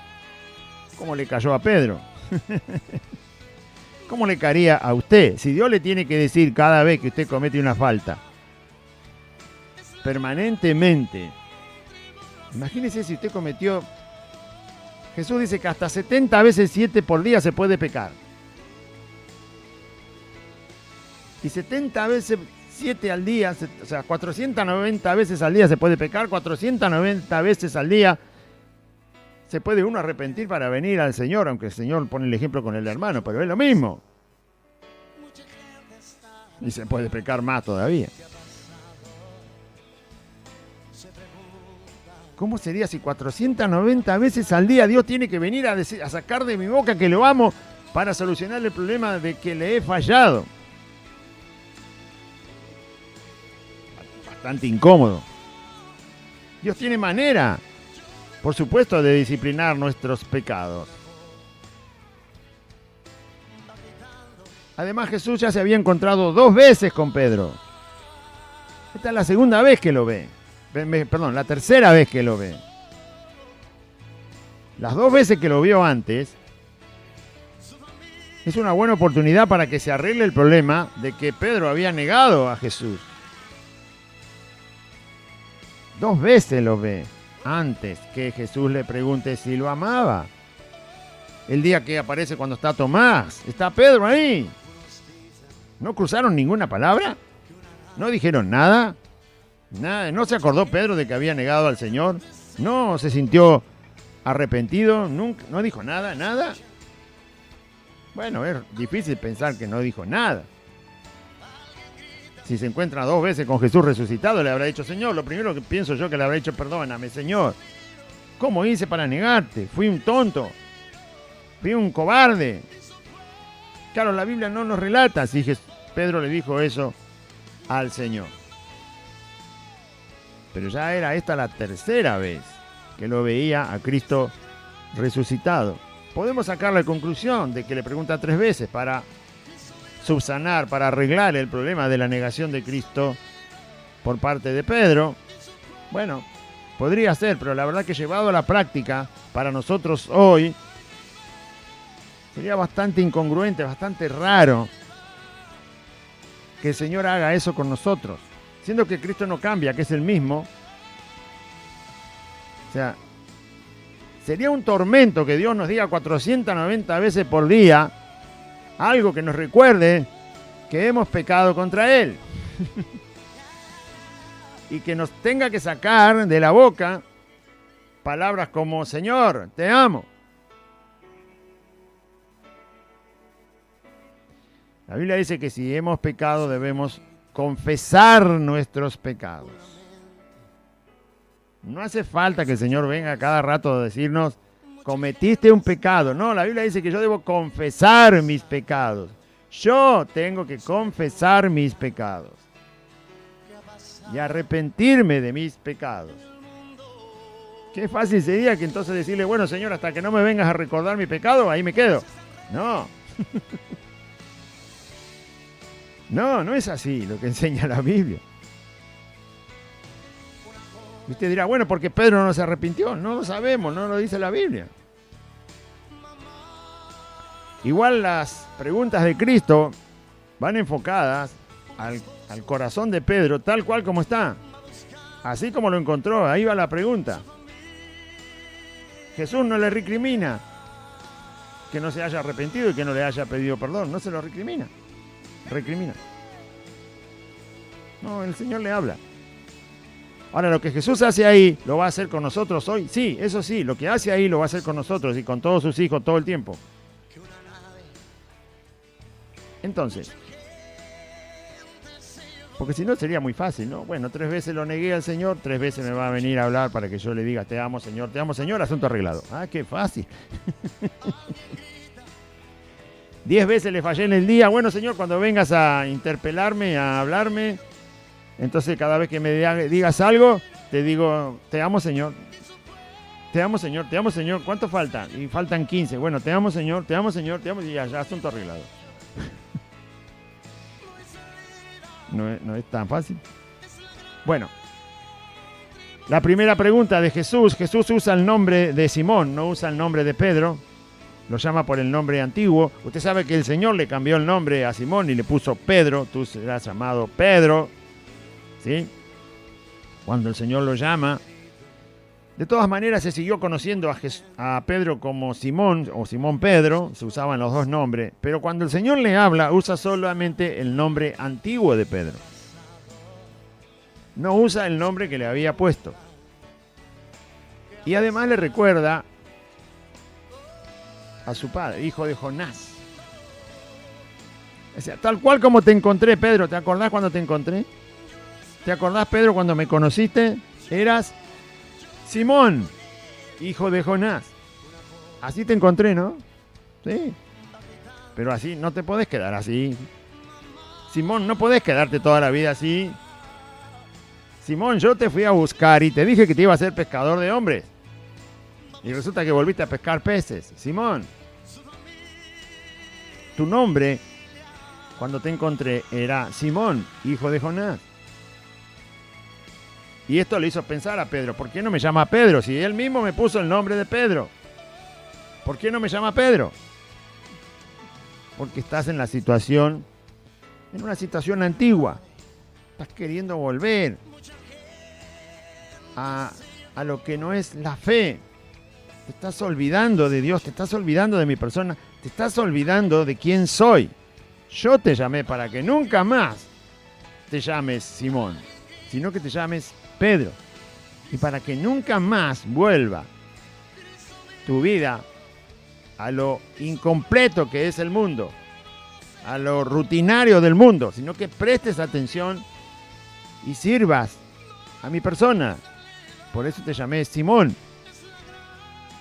le cayó a Pedro. ¿Cómo le caería a usted? Si Dios le tiene que decir cada vez que usted comete una falta, permanentemente. Imagínese si usted cometió... Jesús dice que hasta 70 veces 7 por día se puede pecar. Y 70 veces 7 al día, o sea, 490 veces al día se puede pecar, 490 veces al día se puede uno arrepentir para venir al Señor, aunque el Señor pone el ejemplo con el hermano, pero es lo mismo. Y se puede pecar más todavía. ¿Cómo sería si 490 veces al día Dios tiene que venir a sacar de mi boca que lo amo para solucionar el problema de que le he fallado? Bastante incómodo. Dios tiene manera, por supuesto, de disciplinar nuestros pecados. Además, Jesús ya se había encontrado 2 veces con Pedro. Esta es la segunda vez que lo ve. Perdón, la tercera vez que lo ve. Las 2 veces que lo vio antes, es una buena oportunidad para que se arregle el problema de que Pedro había negado a Jesús. 2 veces lo ve antes que Jesús le pregunte si lo amaba. El día que aparece cuando está Tomás, está Pedro ahí. ¿No cruzaron ninguna palabra? ¿No dijeron nada? Nada. ¿No se acordó Pedro de que había negado al Señor? ¿No se sintió arrepentido? ¿Nunca? ¿No dijo nada? ¿Nada? Bueno, es difícil pensar que no dijo nada. Si se encuentra 2 veces con Jesús resucitado, le habrá dicho: Señor, lo primero que pienso yo que le habrá dicho: perdóname, Señor. ¿Cómo hice para negarte? Fui un tonto. Fui un cobarde. Claro, la Biblia no nos relata si Pedro le dijo eso al Señor. Pero ya era esta la tercera vez que lo veía a Cristo resucitado. Podemos sacar la conclusión de que le pregunta 3 veces para subsanar, para arreglar el problema de la negación de Cristo por parte de Pedro. Bueno, podría ser, pero la verdad que llevado a la práctica, para nosotros hoy, sería bastante incongruente, bastante raro que el Señor haga eso con nosotros, siendo que Cristo no cambia, que es el mismo. O sea, sería un tormento que Dios nos diga 490 veces por día algo que nos recuerde que hemos pecado contra Él. Y que nos tenga que sacar de la boca palabras como: Señor, te amo. La Biblia dice que si hemos pecado debemos confesar nuestros pecados. No hace falta que el Señor venga cada rato a decirnos: cometiste un pecado. No, la Biblia dice que yo debo confesar mis pecados. Yo tengo que confesar mis pecados y arrepentirme de mis pecados. Qué fácil sería que entonces decirle, bueno, Señor, hasta que no me vengas a recordar mi pecado, ahí me quedo. No. No, no es así lo que enseña la Biblia. Y usted dirá, bueno, porque Pedro no se arrepintió. No lo sabemos, no lo dice la Biblia. Igual las preguntas de Cristo van enfocadas al corazón de Pedro, tal cual como está. Así como lo encontró, ahí va la pregunta. Jesús no le recrimina que no se haya arrepentido y que no le haya pedido perdón. No se lo recrimina. No, el Señor le habla. Ahora, lo que Jesús hace ahí, ¿lo va a hacer con nosotros hoy? Sí, eso sí, lo que hace ahí lo va a hacer con nosotros y con todos sus hijos todo el tiempo. Entonces, porque si no sería muy fácil, ¿no? Bueno, 3 veces lo negué al Señor, 3 veces me va a venir a hablar para que yo le diga, te amo Señor, asunto arreglado. Ah, qué fácil. 10 veces le fallé en el día, bueno Señor, cuando vengas a interpelarme, a hablarme, entonces cada vez que me digas algo, te digo, te amo Señor, ¿cuánto falta? Y faltan 15, bueno, te amo Señor, y ya, asunto arreglado. No es tan fácil. Bueno, la primera pregunta de Jesús usa el nombre de Simón, no usa el nombre de Pedro, lo llama por el nombre antiguo. Usted sabe que el Señor le cambió el nombre a Simón y le puso Pedro, tú serás llamado Pedro, ¿sí? Cuando el Señor lo llama. De todas maneras se siguió conociendo a Pedro como Simón o Simón Pedro, se usaban los dos nombres, pero cuando el Señor le habla usa solamente el nombre antiguo de Pedro. No usa el nombre que le había puesto. Y además le recuerda a su padre, hijo de Jonás. O sea, tal cual como te encontré, Pedro, ¿te acordás cuando te encontré? ¿Te acordás, Pedro, cuando me conociste? Eras Simón, hijo de Jonás. Así te encontré, ¿no? Sí. Pero así, no te podés quedar así. Simón, no podés quedarte toda la vida así. Simón, yo te fui a buscar y te dije que te iba a ser pescador de hombres. Y resulta que volviste a pescar peces. Simón, tu nombre, cuando te encontré, era Simón, hijo de Jonás. Y esto le hizo pensar a Pedro, ¿por qué no me llama Pedro? Si él mismo me puso el nombre de Pedro. ¿Por qué no me llama Pedro? Porque estás en una situación antigua. Estás queriendo volver a lo que no es la fe. Te estás olvidando de Dios, te estás olvidando de mi persona, te estás olvidando de quién soy. Yo te llamé para que nunca más te llames Simón, sino que te llames Pedro. Y para que nunca más vuelva tu vida a lo incompleto que es el mundo, a lo rutinario del mundo, sino que prestes atención y sirvas a mi persona. Por eso te llamé Simón.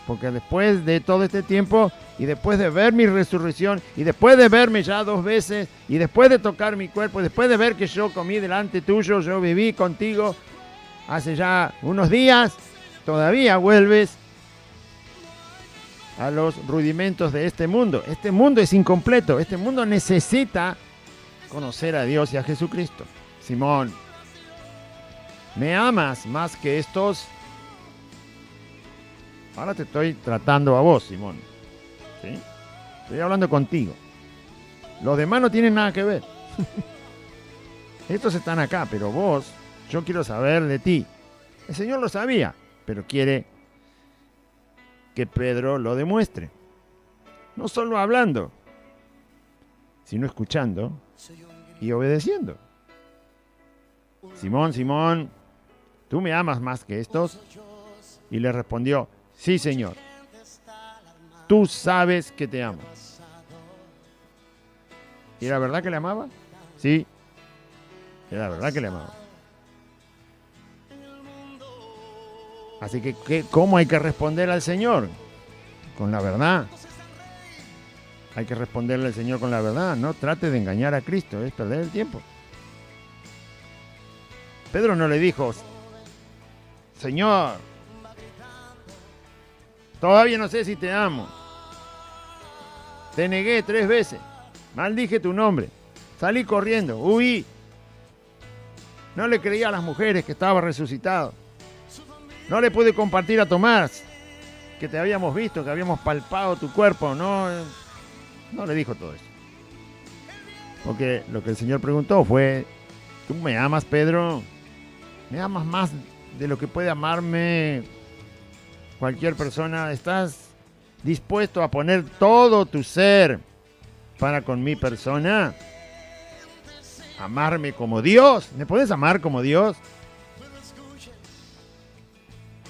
Porque después de todo este tiempo, y después de ver mi resurrección, y después de verme ya 2 veces, y después de tocar mi cuerpo, y después de ver que yo comí delante tuyo, yo viví contigo hace ya unos días, todavía vuelves a los rudimentos de este mundo. Este mundo es incompleto, este mundo necesita conocer a Dios y a Jesucristo. Simón, ¿me amas más que estos? Ahora te estoy tratando a vos, Simón. ¿Sí? Estoy hablando contigo. Los demás no tienen nada que ver. Estos están acá, pero vos, yo quiero saber de ti. El Señor lo sabía, pero quiere que Pedro lo demuestre. No solo hablando, sino escuchando y obedeciendo. Simón, Simón, ¿tú me amas más que estos? Y le respondió, sí, Señor, tú sabes que te amo. ¿Y era verdad que le amaba? Sí, era verdad que le amaba. Así que, ¿cómo hay que responder al Señor? Con la verdad. Hay que responderle al Señor con la verdad. No trate de engañar a Cristo, es perder el tiempo. Pedro no le dijo, Señor, Todavía no sé si te amo. Te negué 3 veces. Maldije tu nombre. Salí corriendo. Huí. No le creí a las mujeres que estaba resucitado. No le pude compartir a Tomás que te habíamos visto, que habíamos palpado tu cuerpo. No le dijo todo eso. Porque lo que el Señor preguntó fue, ¿tú me amas, Pedro? ¿Me amas más de lo que puede amarme cualquier persona? ¿Estás dispuesto a poner todo tu ser para con mi persona? ¿Amarme como Dios? ¿Me puedes amar como Dios?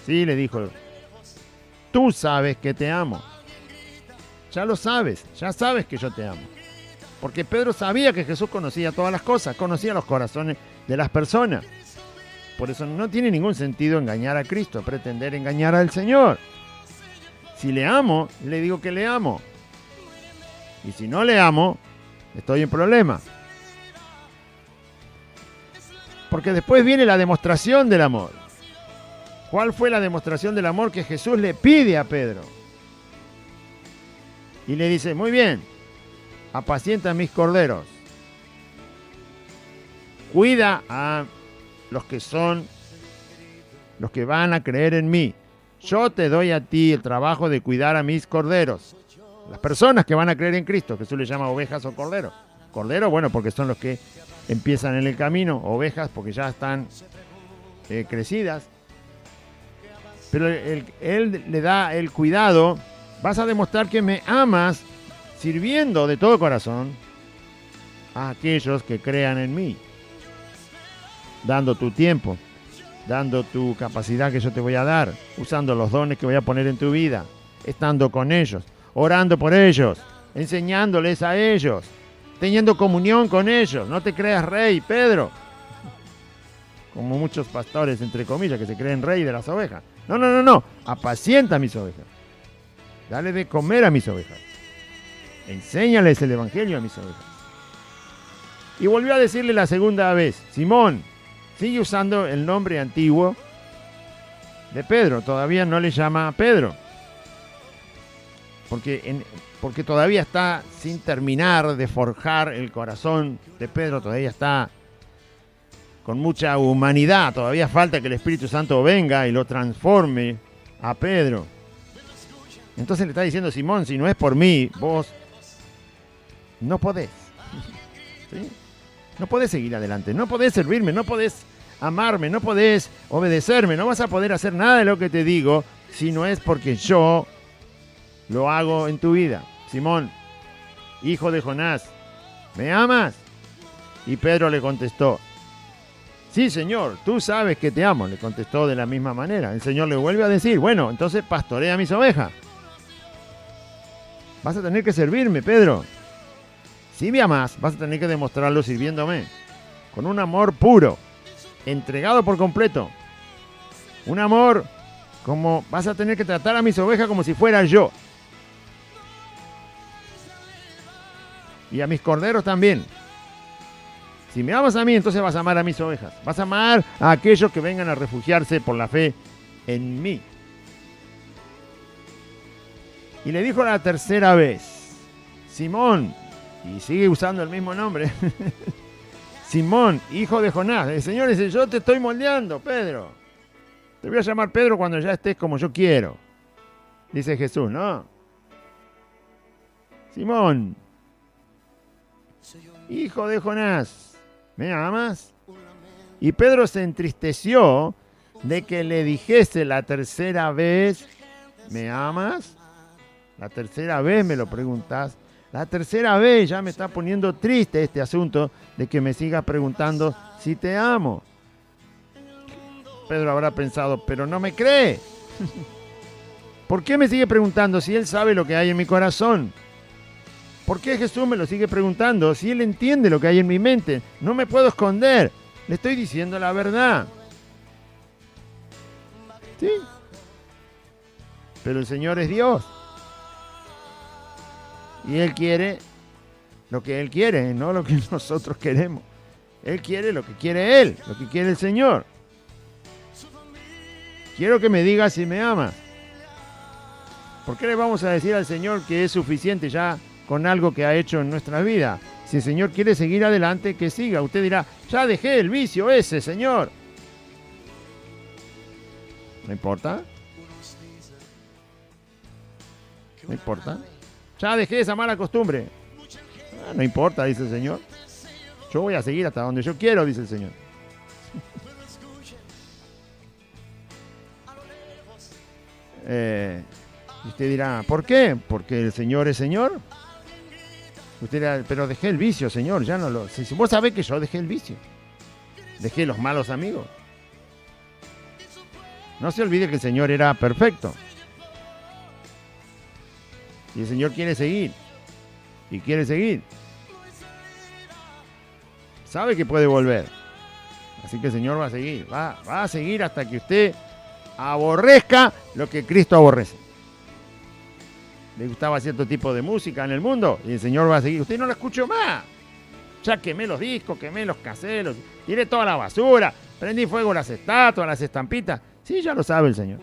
Sí, le dijo. Tú sabes que te amo. Ya lo sabes, ya sabes que yo te amo. Porque Pedro sabía que Jesús conocía todas las cosas, conocía los corazones de las personas. Por eso no tiene ningún sentido engañar a Cristo, pretender engañar al Señor. Si le amo, le digo que le amo. Y si no le amo, estoy en problema. Porque después viene la demostración del amor. ¿Cuál fue la demostración del amor que Jesús le pide a Pedro? Y le dice, muy bien, apacienta mis corderos. Cuida a los que van a creer en mí. Yo te doy a ti el trabajo de cuidar a mis corderos. Las personas que van a creer en Cristo. Jesús les llama ovejas o corderos. Cordero, bueno, porque son los que empiezan en el camino. Ovejas, porque ya están crecidas. Pero él le da el cuidado. Vas a demostrar que me amas sirviendo de todo corazón a aquellos que crean en mí. Dando tu tiempo, dando tu capacidad que yo te voy a dar, usando los dones que voy a poner en tu vida, estando con ellos, orando por ellos, enseñándoles a ellos, teniendo comunión con ellos. No te creas rey, Pedro. Como muchos pastores, entre comillas, que se creen rey de las ovejas. No. Apacienta a mis ovejas. Dale de comer a mis ovejas. Enséñales el evangelio a mis ovejas. Y volvió a decirle la segunda vez, Simón, sigue usando el nombre antiguo de Pedro. Todavía no le llama Pedro. Porque todavía está sin terminar de forjar el corazón de Pedro. Todavía está con mucha humanidad. Todavía falta que el Espíritu Santo venga y lo transforme a Pedro. Entonces le está diciendo, Simón, si no es por mí, vos no podés. ¿Sí? No podés seguir adelante, no podés servirme, no podés amarme, no podés obedecerme, no vas a poder hacer nada de lo que te digo si no es porque yo lo hago en tu vida. Simón, hijo de Jonás, ¿me amas? Y Pedro le contestó, sí, Señor, tú sabes que te amo. Le contestó de la misma manera. El Señor le vuelve a decir, bueno, entonces pastorea mis ovejas. Vas a tener que servirme, Pedro. Si me amas, vas a tener que demostrarlo sirviéndome. Con un amor puro, entregado por completo. Un amor como vas a tener que tratar a mis ovejas como si fuera yo. Y a mis corderos también. Si me amas a mí, entonces vas a amar a mis ovejas. Vas a amar a aquellos que vengan a refugiarse por la fe en mí. Y le dijo la tercera vez, Simón, y sigue usando el mismo nombre, Simón, hijo de Jonás. El Señor dice, yo te estoy moldeando, Pedro. Te voy a llamar Pedro cuando ya estés como yo quiero. Dice Jesús, ¿no? Simón, hijo de Jonás, ¿me amas? Y Pedro se entristeció de que le dijese la tercera vez, ¿me amas? La tercera vez me lo preguntas. La tercera vez ya me está poniendo triste este asunto de que me sigas preguntando si te amo. Pedro habrá pensado, pero no me cree. ¿Por qué me sigue preguntando si él sabe lo que hay en mi corazón? ¿Por qué Jesús me lo sigue preguntando si él entiende lo que hay en mi mente? No me puedo esconder. Le estoy diciendo la verdad. ¿Sí? Pero el Señor es Dios. Y Él quiere lo que Él quiere, no lo que nosotros queremos. Él quiere lo que quiere Él, lo que quiere el Señor. Quiero que me digas si me amas. ¿Por qué le vamos a decir al Señor que es suficiente ya con algo que ha hecho en nuestra vida? Si el Señor quiere seguir adelante, que siga. Usted dirá, ya dejé el vicio ese, Señor. ¿No importa? ¿No importa? Ya dejé esa mala costumbre. No importa, dice el Señor. Yo voy a seguir hasta donde yo quiero, dice el Señor. Usted dirá, ¿por qué? Porque el Señor es Señor. Usted dirá, pero dejé el vicio, Señor, ya no lo... Si vos sabés que yo dejé el vicio. Dejé los malos amigos. No se olvide que el Señor era perfecto. Y el Señor quiere seguir. Y quiere seguir. Sabe que puede volver. Así que el Señor va a seguir. Va a seguir hasta que usted aborrezca lo que Cristo aborrece. Le gustaba cierto tipo de música en el mundo y el Señor va a seguir. Usted no la escuchó más. Ya quemé los discos, quemé los caseros, tiré toda la basura, prendí fuego a las estatuas, a las estampitas. Sí, ya lo sabe el Señor.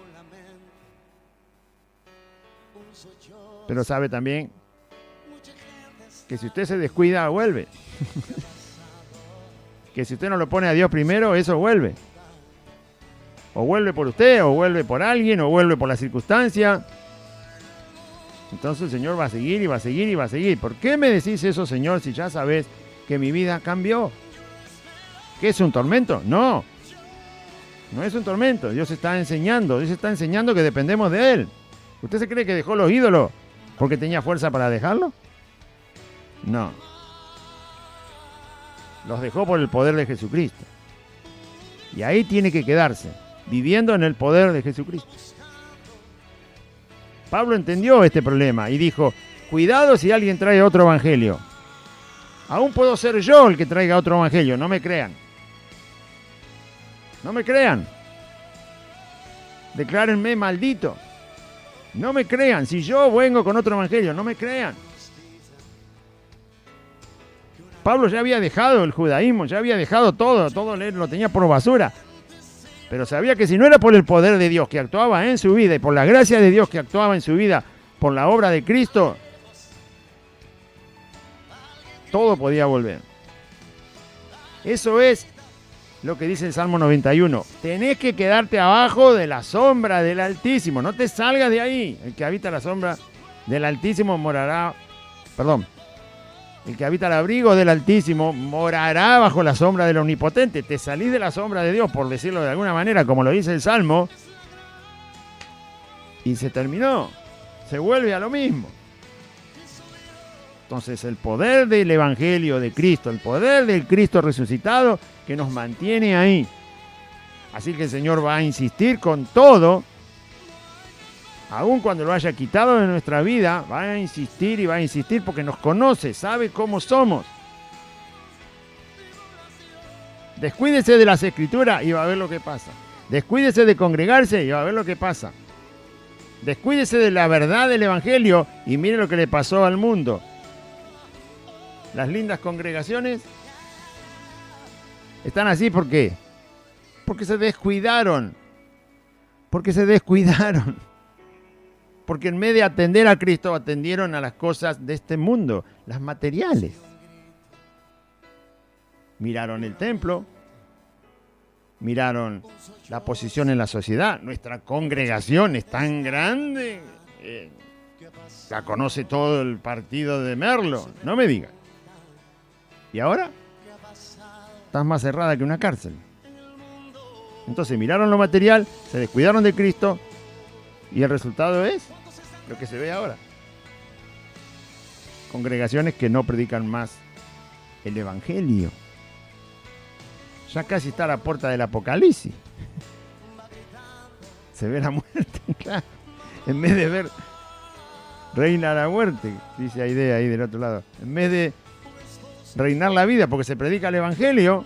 Pero sabe también que si usted se descuida, vuelve. Que si usted no lo pone a Dios primero, eso vuelve. O vuelve por usted, o vuelve por alguien, o vuelve por la circunstancia. Entonces el Señor va a seguir y va a seguir y va a seguir. ¿Por qué me decís eso, Señor, si ya sabes que mi vida cambió? ¿Qué es un tormento? No. No es un tormento. Dios está enseñando. Dios está enseñando que dependemos de Él. ¿Usted se cree que dejó los ídolos porque tenía fuerza para dejarlo? No. Los dejó por el poder de Jesucristo. Y ahí tiene que quedarse, viviendo en el poder de Jesucristo. Pablo entendió este problema y dijo, cuidado si alguien trae otro evangelio. Aún puedo ser yo el que traiga otro evangelio, no me crean. No me crean. Declárenme maldito. No me crean, si yo vengo con otro evangelio, no me crean. Pablo ya había dejado el judaísmo, ya había dejado todo lo tenía por basura. Pero sabía que si no era por el poder de Dios que actuaba en su vida y por la gracia de Dios que actuaba en su vida, por la obra de Cristo, todo podía volver. Eso es lo que dice el Salmo 91. Tenés que quedarte abajo de la sombra del Altísimo. No te salgas de ahí. El que habita la sombra del Altísimo morará... Perdón. El que habita el abrigo del Altísimo morará bajo la sombra del Omnipotente. Te salís de la sombra de Dios, por decirlo de alguna manera, como lo dice el Salmo, y se terminó. Se vuelve a lo mismo. Entonces el poder del Evangelio de Cristo, el poder del Cristo resucitado, que nos mantiene ahí. Así que el Señor va a insistir con todo, aun cuando lo haya quitado de nuestra vida, va a insistir y va a insistir porque nos conoce, sabe cómo somos. Descuídese de las Escrituras y va a ver lo que pasa. Descuídese de congregarse y va a ver lo que pasa. Descuídese de la verdad del Evangelio y mire lo que le pasó al mundo. Las lindas congregaciones están así, ¿por qué? Porque se descuidaron. Porque se descuidaron. Porque en vez de atender a Cristo, atendieron a las cosas de este mundo, las materiales. Miraron el templo, miraron la posición en la sociedad. Nuestra congregación es tan grande, la conoce todo el partido de Merlo, no me diga. ¿Y ahora? Estás más cerrada que una cárcel. Entonces miraron lo material, se descuidaron de Cristo y el resultado es lo que se ve ahora. Congregaciones que no predican más el Evangelio. Ya casi está a la puerta del Apocalipsis. Se ve la muerte, claro. En vez de ver reina la muerte, dice Aidea ahí del otro lado. En vez de reinar la vida porque se predica el Evangelio,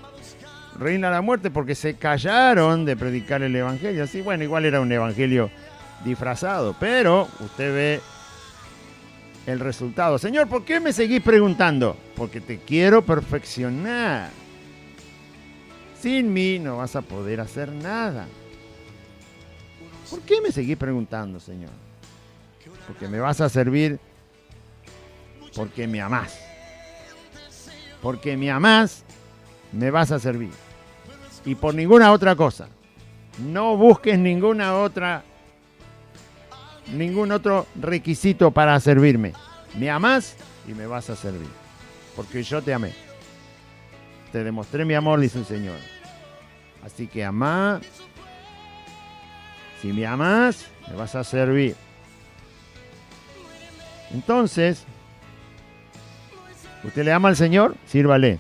reina la muerte porque se callaron de predicar el Evangelio. Así, bueno, igual era un Evangelio disfrazado, pero usted ve el resultado. Señor, ¿por qué me seguís preguntando? Porque te quiero perfeccionar. Sin mí no vas a poder hacer nada. ¿Por qué me seguís preguntando, Señor? Porque me vas a servir porque me amás. Porque me amás, me vas a servir. Y por ninguna otra cosa. No busques ningún otro requisito para servirme. Me amás y me vas a servir. Porque yo te amé. Te demostré mi amor, dice el Señor. Así que amá. Si me amás, me vas a servir. Entonces, ¿usted le ama al Señor? Sírvale.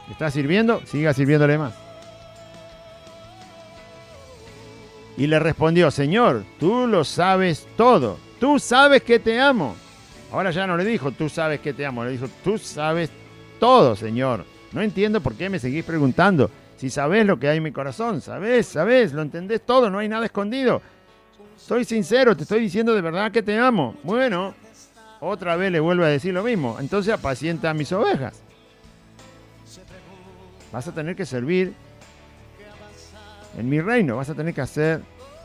¿Está sirviendo? Siga sirviéndole más. Y le respondió, Señor, tú lo sabes todo. Tú sabes que te amo. Ahora ya no le dijo, tú sabes que te amo. Le dijo, tú sabes todo, Señor. No entiendo por qué me seguís preguntando. Si sabés lo que hay en mi corazón, sabés, lo entendés todo, no hay nada escondido. Soy sincero, te estoy diciendo de verdad que te amo. Bueno, otra vez le vuelvo a decir lo mismo. Entonces apacienta a mis ovejas. Vas a tener que servir en mi reino. Vas a tener que hacer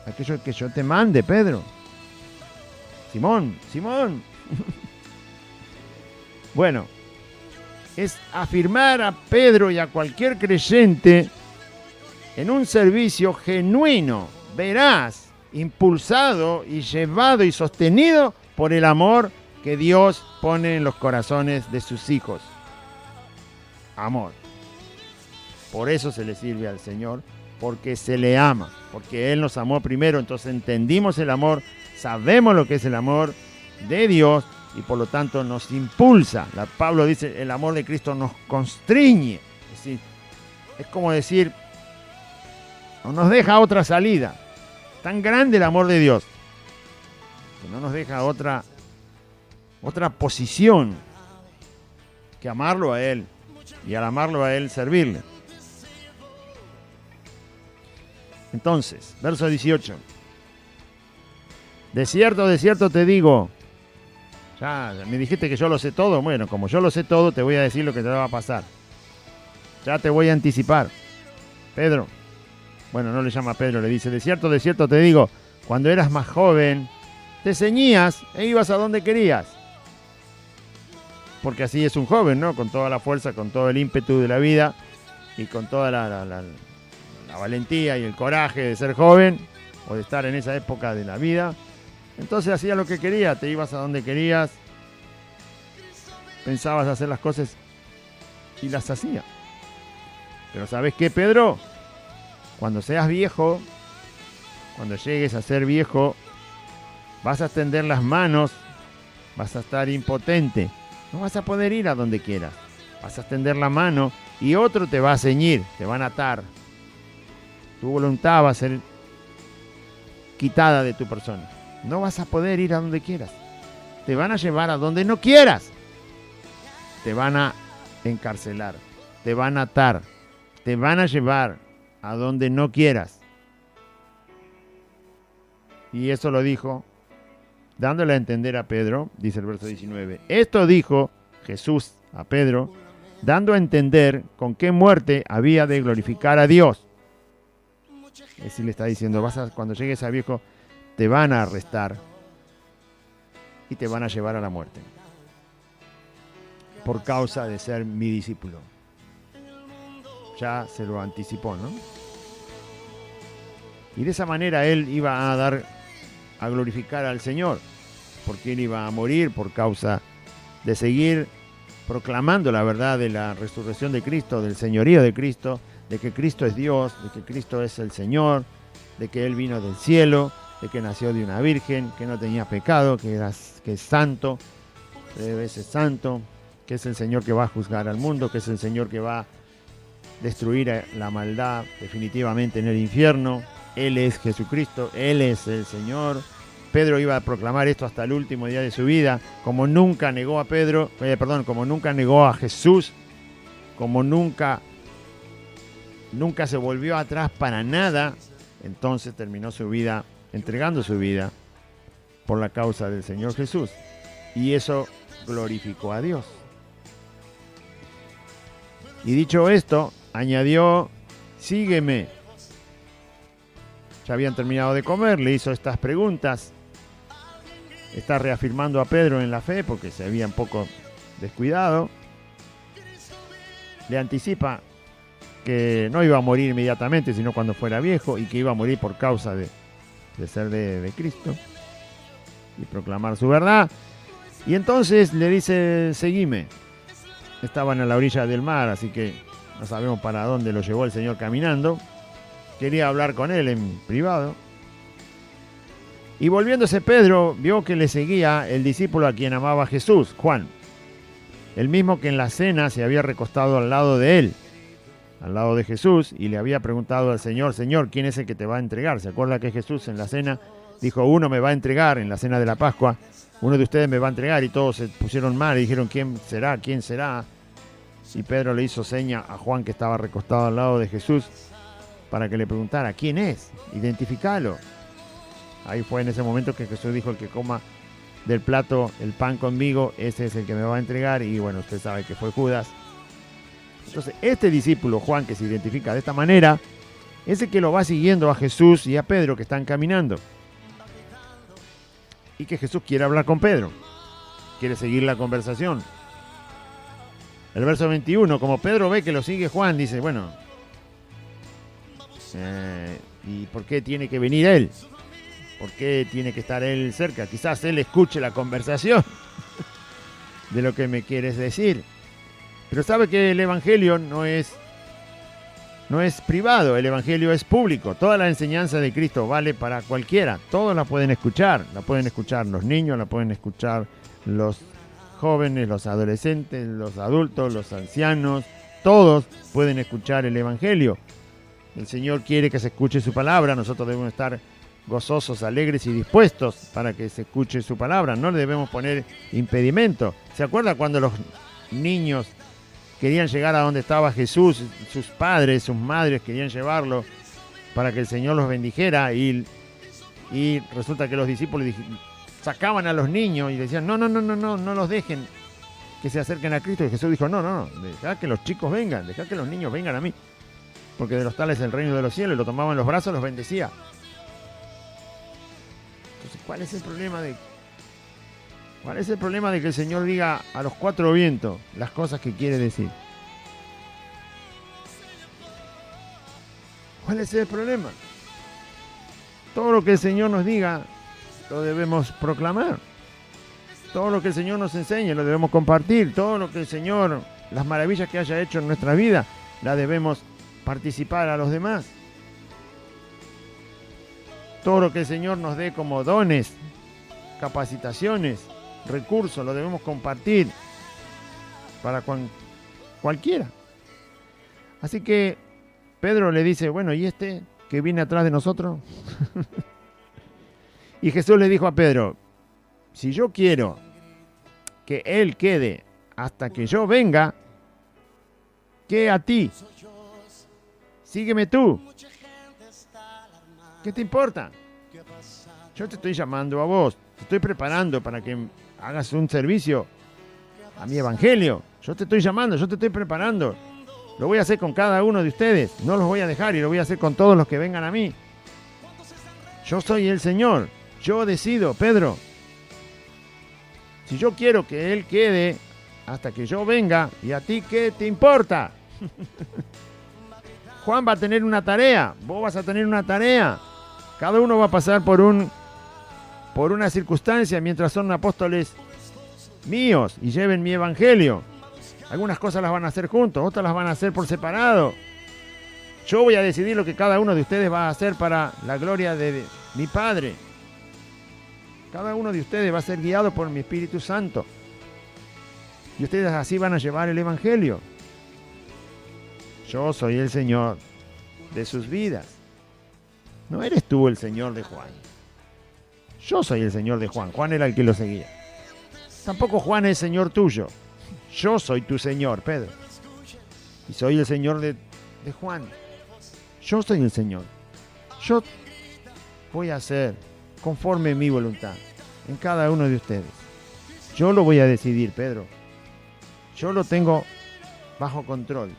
aquello que yo te mande, Pedro. Simón. Bueno, es afirmar a Pedro y a cualquier creyente en un servicio genuino, veraz, impulsado y llevado y sostenido por el amor que Dios pone en los corazones de sus hijos. Amor. Por eso se le sirve al Señor, porque se le ama, porque Él nos amó primero, entonces entendimos el amor, sabemos lo que es el amor de Dios y por lo tanto nos impulsa. Pablo dice, el amor de Cristo nos constriñe. Es decir, es como decir, no nos deja otra salida. Tan grande el amor de Dios que no nos deja otra posición que amarlo a Él y al amarlo a Él servirle. Entonces, verso 18. De cierto te digo, ya me dijiste que yo lo sé todo. Bueno, como yo lo sé todo, te voy a decir lo que te va a pasar. Ya te voy a anticipar. Pedro, bueno, no le llama Pedro, le dice, de cierto te digo, cuando eras más joven, te ceñías e ibas a donde querías. Porque así es un joven, ¿no? Con toda la fuerza, con todo el ímpetu de la vida y con toda la valentía y el coraje de ser joven o de estar en esa época de la vida. Entonces hacías lo que querías, te ibas a donde querías, pensabas hacer las cosas y las hacías. Pero ¿sabes qué, Pedro? Cuando seas viejo, cuando llegues a ser viejo, vas a extender las manos, vas a estar impotente, no vas a poder ir a donde quieras. Vas a extender la mano y otro te va a ceñir, te van a atar. Tu voluntad va a ser quitada de tu persona. No vas a poder ir a donde quieras. Te van a llevar a donde no quieras. Te van a encarcelar, te van a atar, te van a llevar a donde no quieras. Y eso lo dijo, dándole a entender a Pedro, dice el verso 19. Esto dijo Jesús a Pedro, dando a entender con qué muerte había de glorificar a Dios. Es decir, le está diciendo, cuando llegues a viejo, te van a arrestar y te van a llevar a la muerte por causa de ser mi discípulo. Ya se lo anticipó, ¿no? Y de esa manera él iba a glorificar al Señor, porque él iba a morir por causa de seguir proclamando la verdad de la resurrección de Cristo, del señorío de Cristo, de que Cristo es Dios, de que Cristo es el Señor, de que Él vino del cielo, de que nació de una virgen, que no tenía pecado, que es santo, 3 veces santo, que es el Señor que va a juzgar al mundo, que es el Señor que va a destruir la maldad definitivamente en el infierno. Él es Jesucristo, Él es el Señor. Pedro iba a proclamar esto hasta el último día de su vida, como nunca negó como nunca negó a Jesús, como nunca se volvió atrás para nada. Entonces terminó su vida entregando su vida por la causa del Señor Jesús, y eso glorificó a Dios. Y dicho esto, añadió, sígueme. Ya habían terminado de comer, le hizo estas preguntas. Está reafirmando a Pedro en la fe porque se había un poco descuidado. Le anticipa que no iba a morir inmediatamente, sino cuando fuera viejo, y que iba a morir por causa de ser de Cristo y proclamar su verdad. Y entonces le dice, seguime. Estaban a la orilla del mar, así que no sabemos para dónde lo llevó el Señor caminando. Quería hablar con él en privado. Y volviéndose Pedro, vio que le seguía el discípulo a quien amaba Jesús, Juan. El mismo que en la cena se había recostado al lado de él, al lado de Jesús, y le había preguntado al Señor, Señor, ¿quién es el que te va a entregar? ¿Se acuerda que Jesús en la cena dijo, uno me va a entregar, en la cena de la Pascua, uno de ustedes me va a entregar? Y todos se pusieron mal y dijeron, ¿quién será? ¿Quién será? Y Pedro le hizo seña a Juan, que estaba recostado al lado de Jesús, para que le preguntara, ¿quién es? Identificalo. Ahí fue en ese momento que Jesús dijo, el que coma del plato el pan conmigo, ese es el que me va a entregar. Y bueno, usted sabe que fue Judas. Entonces, este discípulo, Juan, que se identifica de esta manera, es el que lo va siguiendo a Jesús y a Pedro, que están caminando. Y que Jesús quiere hablar con Pedro. Quiere seguir la conversación. El verso 21, como Pedro ve que lo sigue Juan, dice, bueno, ¿y por qué tiene que venir él? ¿Por qué tiene que estar él cerca? Quizás él escuche la conversación de lo que me quieres decir. Pero sabe que el Evangelio no es privado, el Evangelio es público. Toda la enseñanza de Cristo vale para cualquiera. Todos la pueden escuchar. La pueden escuchar los niños, la pueden escuchar los jóvenes, los adolescentes, los adultos, los ancianos. Todos pueden escuchar el Evangelio. El Señor quiere que se escuche su palabra. Nosotros debemos estar gozosos, alegres y dispuestos para que se escuche su palabra. No le debemos poner impedimento. ¿Se acuerda cuando los niños querían llegar a donde estaba Jesús? Sus padres, sus madres querían llevarlo para que el Señor los bendijera, y resulta que los discípulos sacaban a los niños y decían, no los dejen que se acerquen a Cristo. Y Jesús dijo, no, dejad que los chicos vengan, dejad que los niños vengan a mí, porque de los tales es el reino de los cielos. Y lo tomaba en los brazos, los bendecía. Entonces, ¿cuál es el problema de que el Señor diga a los cuatro vientos las cosas que quiere decir? ¿Cuál es el problema? Todo lo que el Señor nos diga lo debemos proclamar. Todo lo que el Señor nos enseñe lo debemos compartir. Todo lo que el Señor, las maravillas que haya hecho en nuestra vida, las debemos participar a los demás. Todo lo que el Señor nos dé como dones, capacitaciones, recursos, lo debemos compartir para cualquiera. Así que Pedro le dice, bueno, ¿y este que viene atrás de nosotros? Y Jesús le dijo a Pedro, si yo quiero que él quede hasta que yo venga, ¿qué a ti? Sígueme tú. ¿Qué te importa? Yo te estoy llamando a vos, te estoy preparando para que hagas un servicio a mi evangelio. Yo te estoy llamando, yo te estoy preparando. Lo voy a hacer con cada uno de ustedes, no los voy a dejar, y lo voy a hacer con todos los que vengan a mí. Yo soy el Señor, yo decido, Pedro. Si yo quiero que Él quede hasta que yo venga, ¿y a ti qué te importa? Juan va a tener una tarea, vos vas a tener una tarea. Cada uno va a pasar por una circunstancia mientras son apóstoles míos y lleven mi evangelio. Algunas cosas las van a hacer juntos, otras las van a hacer por separado. Yo voy a decidir lo que cada uno de ustedes va a hacer para la gloria de mi Padre. Cada uno de ustedes va a ser guiado por mi Espíritu Santo. Y ustedes así van a llevar el evangelio. Yo soy el Señor de sus vidas. No eres tú el Señor de Juan. Yo soy el Señor de Juan. Juan era el que lo seguía. Tampoco Juan es Señor tuyo. Yo soy tu Señor, Pedro. Y soy el Señor de Juan. Yo soy el Señor. Yo voy a hacer conforme mi voluntad en cada uno de ustedes. Yo lo voy a decidir, Pedro. Yo lo tengo bajo control.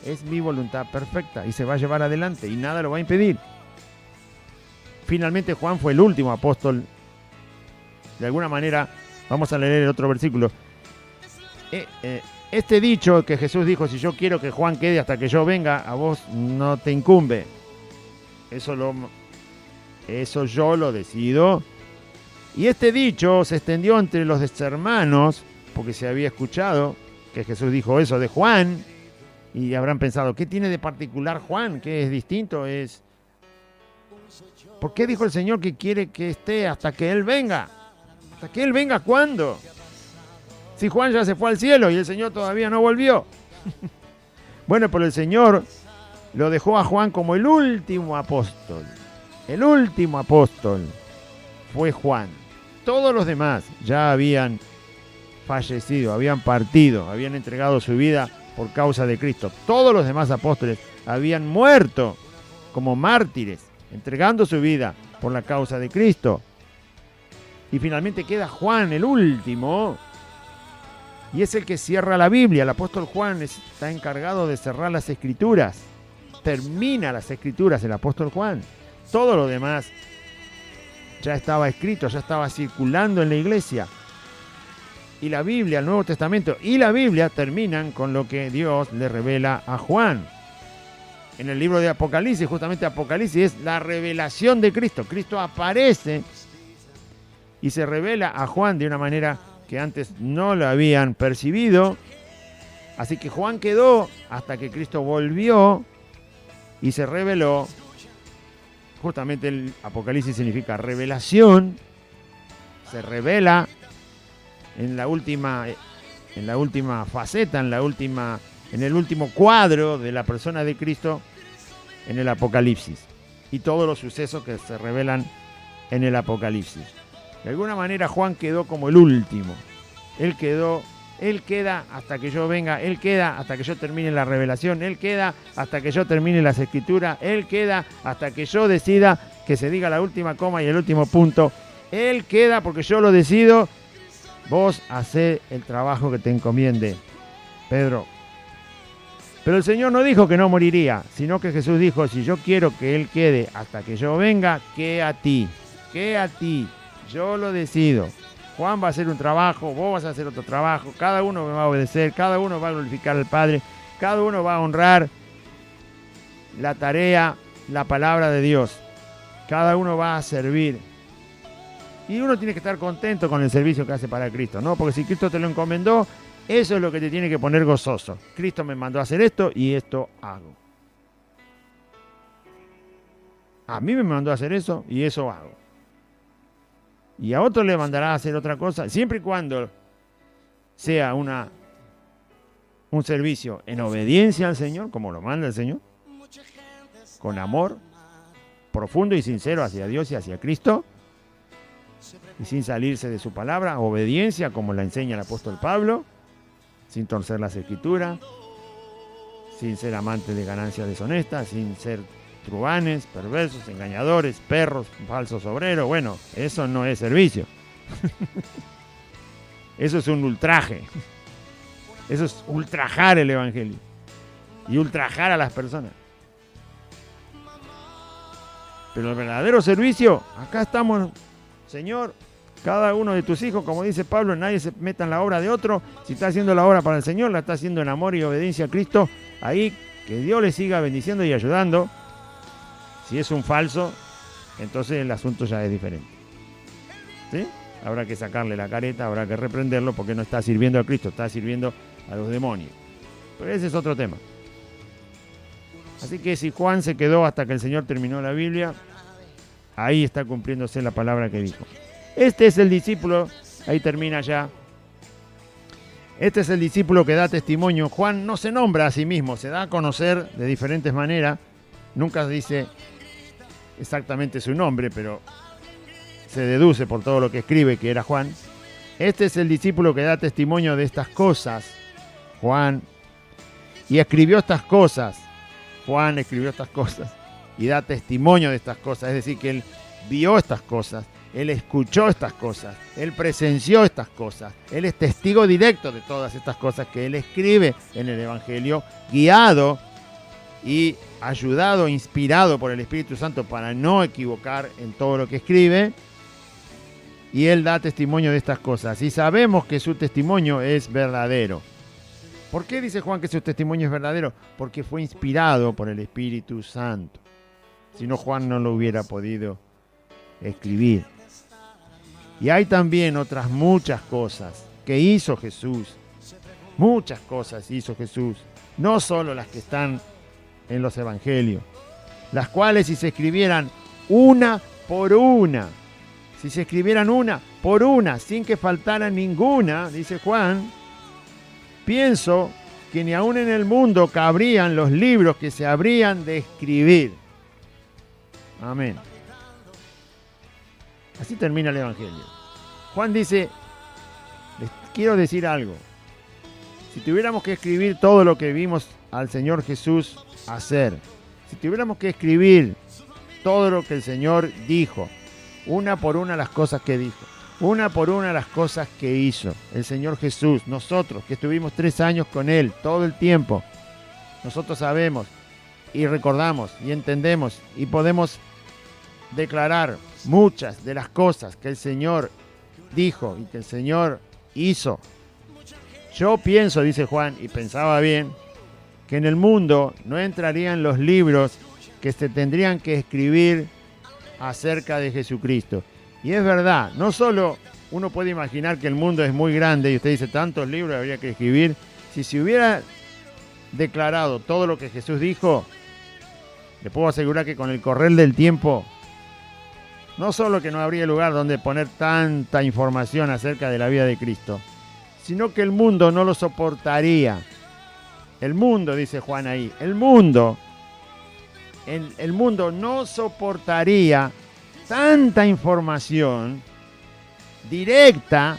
Es mi voluntad perfecta y se va a llevar adelante y nada lo va a impedir. finalmente Juan fue el último apóstol. De alguna manera, vamos a leer el otro versículo. Este dicho que Jesús dijo, si yo quiero que Juan quede hasta que yo venga, a vos no te incumbe. Eso yo lo decido. Y este dicho se extendió entre los hermanos, porque se había escuchado que Jesús dijo eso de Juan, y habrán pensado, ¿qué tiene de particular Juan? ¿Qué es distinto? ¿Por qué dijo el Señor que quiere que esté hasta que Él venga? ¿Hasta que Él venga cuándo? Si Juan ya se fue al cielo y el Señor todavía no volvió. Bueno, pero el Señor lo dejó a Juan como el último apóstol. El último apóstol fue Juan. Todos los demás ya habían fallecido, habían partido, habían entregado su vida por causa de Cristo. Todos los demás apóstoles habían muerto como mártires, entregando su vida por la causa de Cristo. Y finalmente queda Juan, el último, y es el que cierra la Biblia. El apóstol Juan está encargado de cerrar las Escrituras. Termina las Escrituras el apóstol Juan. Todo lo demás ya estaba escrito, ya estaba circulando en la iglesia. Y la Biblia, el Nuevo Testamento y la Biblia terminan con lo que Dios le revela a Juan. En el libro de Apocalipsis, justamente Apocalipsis es la revelación de Cristo. Cristo aparece y se revela a Juan de una manera que antes no lo habían percibido. Así que Juan quedó hasta que Cristo volvió y se reveló. Justamente el Apocalipsis significa revelación. Se revela en la última faceta, en el último cuadro de la persona de Cristo en el Apocalipsis. Y todos los sucesos que se revelan en el Apocalipsis. De alguna manera Juan quedó como el último. Él queda hasta que yo venga, Él queda hasta que yo termine la revelación, Él queda hasta que yo termine las Escrituras, Él queda hasta que yo decida que se diga la última coma y el último punto. Él queda porque yo lo decido. Vos hacé el trabajo que te encomiende, Pedro. Pero el Señor no dijo que no moriría, sino que Jesús dijo, si yo quiero que Él quede hasta que yo venga, ¿qué a ti? ¿Qué a ti? Yo lo decido. Juan va a hacer un trabajo, vos vas a hacer otro trabajo, cada uno me va a obedecer, cada uno va a glorificar al Padre, cada uno va a honrar la tarea, la palabra de Dios. Cada uno va a servir. Y uno tiene que estar contento con el servicio que hace para Cristo, ¿no? Porque si Cristo te lo encomendó, eso es lo que te tiene que poner gozoso. Cristo me mandó a hacer esto y esto hago. A mí me mandó a hacer eso y eso hago. Y a otro le mandará a hacer otra cosa, siempre y cuando sea un servicio en obediencia al Señor, como lo manda el Señor, con amor profundo y sincero hacia Dios y hacia Cristo, y sin salirse de su palabra, obediencia como la enseña el apóstol Pablo, sin torcer las Escrituras, sin ser amantes de ganancias deshonestas, sin ser truhanes, perversos, engañadores, perros, falsos obreros. Bueno, eso no es servicio. Eso es un ultraje. Eso es ultrajar el Evangelio y ultrajar a las personas. Pero el verdadero servicio, acá estamos, Señor, cada uno de tus hijos, como dice Pablo, nadie se meta en la obra de otro. Si está haciendo la obra para el Señor, la está haciendo en amor y obediencia a Cristo. Ahí, que Dios le siga bendiciendo y ayudando. Si es un falso, entonces el asunto ya es diferente. ¿Sí? Habrá que sacarle la careta, habrá que reprenderlo porque no está sirviendo a Cristo, está sirviendo a los demonios. Pero ese es otro tema. Así que si Juan se quedó hasta que el Señor terminó la Biblia, ahí está cumpliéndose la palabra que dijo. Este es el discípulo, ahí termina ya. Este es el discípulo que da testimonio. Juan no se nombra a sí mismo, se da a conocer de diferentes maneras. Nunca dice exactamente su nombre, pero se deduce por todo lo que escribe que era Juan. Este es el discípulo que da testimonio de estas cosas, Juan, y escribió estas cosas. Juan escribió estas cosas y da testimonio de estas cosas, es decir, que él vio estas cosas, él escuchó estas cosas, él presenció estas cosas, él es testigo directo de todas estas cosas que él escribe en el Evangelio, guiado y ayudado, inspirado por el Espíritu Santo para no equivocar en todo lo que escribe. Y él da testimonio de estas cosas. Y sabemos que su testimonio es verdadero. ¿Por qué dice Juan que su testimonio es verdadero? Porque fue inspirado por el Espíritu Santo. Si no, Juan no lo hubiera podido escribir. Y hay también otras muchas cosas que hizo Jesús. Muchas cosas hizo Jesús. No solo las que están en los evangelios. Las cuales si se escribieran una por una. Si se escribieran una por una, sin que faltara ninguna, dice Juan, pienso que ni aún en el mundo cabrían los libros que se habrían de escribir. Amén. Así termina el Evangelio. Juan dice, les quiero decir algo. Si tuviéramos que escribir todo lo que vimos al Señor Jesús hacer, si tuviéramos que escribir todo lo que el Señor dijo, una por una las cosas que dijo, una por una las cosas que hizo el Señor Jesús, nosotros que estuvimos 3 años con Él todo el tiempo, nosotros sabemos y recordamos y entendemos y podemos declarar muchas de las cosas que el Señor dijo y que el Señor hizo. Yo pienso, dice Juan, y pensaba bien, que en el mundo no entrarían los libros que se tendrían que escribir acerca de Jesucristo. Y es verdad, no solo uno puede imaginar que el mundo es muy grande y usted dice tantos libros habría que escribir. Si se hubiera declarado todo lo que Jesús dijo, le puedo asegurar que con el correr del tiempo, no solo que no habría lugar donde poner tanta información acerca de la vida de Cristo, sino que el mundo no lo soportaría. El mundo, dice Juan ahí, el mundo no soportaría tanta información directa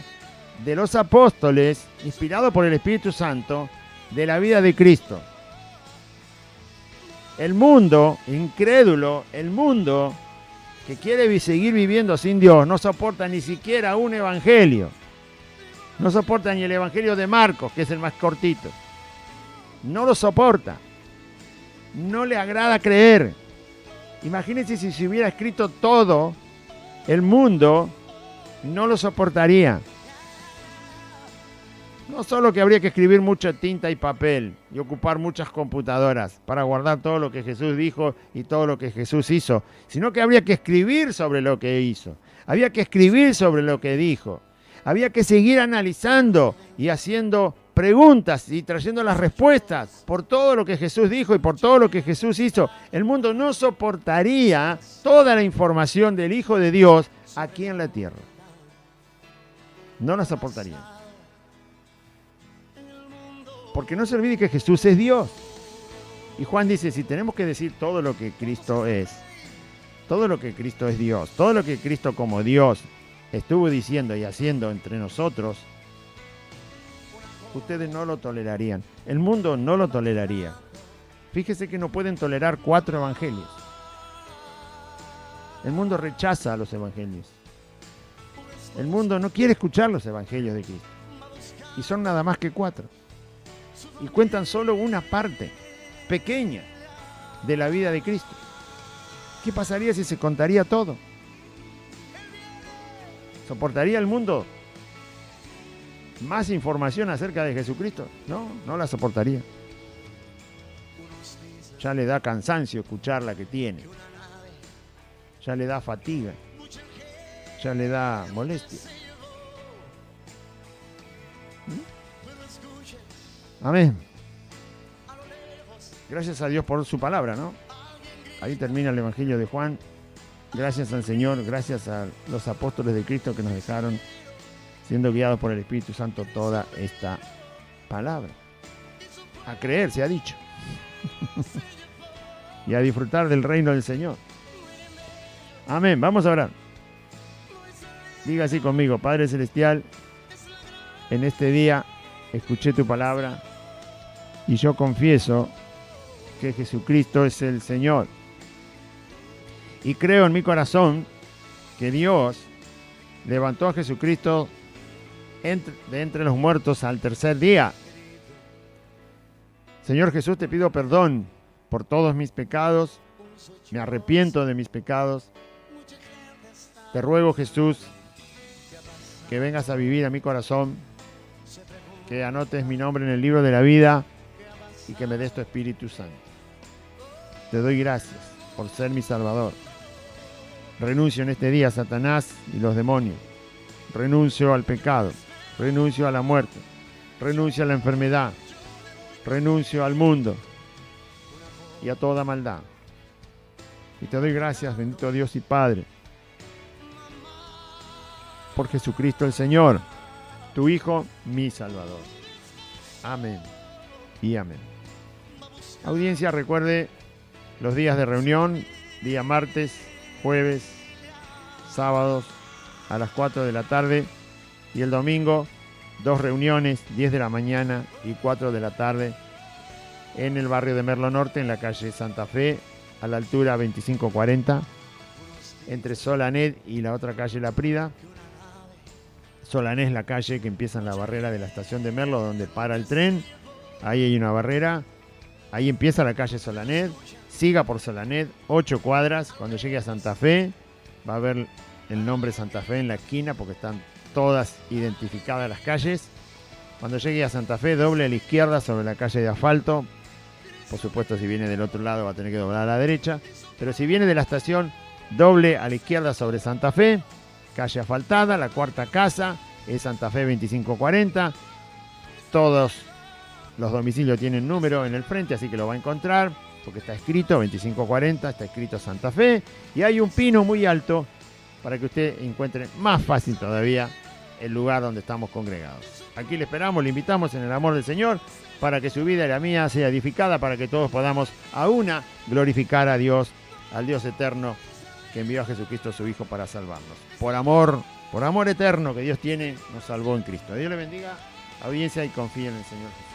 de los apóstoles, inspirado por el Espíritu Santo, de la vida de Cristo. El mundo incrédulo, el mundo que quiere seguir viviendo sin Dios, no soporta ni siquiera un evangelio. No soporta ni el evangelio de Marcos, que es el más cortito. No lo soporta. No le agrada creer. Imagínense si se hubiera escrito todo, el mundo no lo soportaría. No solo que habría que escribir mucha tinta y papel y ocupar muchas computadoras para guardar todo lo que Jesús dijo y todo lo que Jesús hizo, sino que habría que escribir sobre lo que hizo. Había que escribir sobre lo que dijo. Había que seguir analizando y haciendo preguntas y trayendo las respuestas por todo lo que Jesús dijo y por todo lo que Jesús hizo. El mundo no soportaría toda la información del Hijo de Dios aquí en la tierra. No la soportaría. Porque no se olvide que Jesús es Dios. Y Juan dice, si tenemos que decir todo lo que Cristo es, todo lo que Cristo es Dios, todo lo que Cristo como Dios estuvo diciendo y haciendo entre nosotros, ustedes no lo tolerarían. El mundo no lo toleraría. Fíjese que no pueden tolerar 4 evangelios. El mundo rechaza los evangelios. El mundo no quiere escuchar los evangelios de Cristo. Y son nada más que 4. Y cuentan solo una parte pequeña de la vida de Cristo. ¿Qué pasaría si se contaría todo? ¿Soportaría el mundo más información acerca de Jesucristo? No, no la soportaría. Ya le da cansancio escuchar la que tiene. Ya le da fatiga. Ya le da molestia. Amén. Gracias a Dios por su palabra, ¿no? Ahí termina el Evangelio de Juan. Gracias al Señor, gracias a los apóstoles de Cristo que nos dejaron, siendo guiados por el Espíritu Santo, toda esta palabra. A creer, se ha dicho. Y a disfrutar del reino del Señor. Amén. Vamos a orar. Diga así conmigo: Padre Celestial, en este día escuché tu palabra y yo confieso que Jesucristo es el Señor. Y creo en mi corazón que Dios levantó a Jesucristo de entre los muertos al tercer día. Señor Jesús, te pido perdón por todos mis pecados, me arrepiento de mis pecados. Te ruego, Jesús, que vengas a vivir a mi corazón, que anotes mi nombre en el libro de la vida y que me des tu Espíritu Santo. Te doy gracias por ser mi Salvador. Renuncio en este día a Satanás y los demonios. Renuncio al pecado. Renuncio a la muerte. Renuncio a la enfermedad. Renuncio al mundo y a toda maldad. Y te doy gracias, bendito Dios y Padre, por Jesucristo el Señor, tu Hijo, mi Salvador. Amén y amén. Audiencia, recuerde los días de reunión, día martes, jueves, sábados a las 4 de la tarde y el domingo 2 reuniones, 10 de la mañana y 4 de la tarde en el barrio de Merlo Norte, en la calle Santa Fe, a la altura 2540, entre Solanet y la otra calle La Prida. Solanet es la calle que empieza en la barrera de la estación de Merlo, donde para el tren. Ahí hay una barrera. Ahí empieza la calle Solanet. Siga por Solanet, 8 cuadras. Cuando llegue a Santa Fe, va a ver el nombre Santa Fe en la esquina, porque están todas identificadas las calles. Cuando llegue a Santa Fe, doble a la izquierda sobre la calle de asfalto. Por supuesto, si viene del otro lado va a tener que doblar a la derecha. Pero si viene de la estación, doble a la izquierda sobre Santa Fe, calle asfaltada, la cuarta casa es Santa Fe 2540. Todos los domicilios tienen número en el frente, así que lo va a encontrar, porque está escrito 2540, está escrito Santa Fe. Y hay un pino muy alto para que usted encuentre más fácil todavía el lugar donde estamos congregados. Aquí le esperamos, le invitamos en el amor del Señor, para que su vida y la mía sea edificada, para que todos podamos a una glorificar a Dios, al Dios eterno que envió a Jesucristo su Hijo para salvarnos. Por amor eterno que Dios tiene, nos salvó en Cristo. Dios le bendiga, audiencia, y confíe en el Señor Jesús.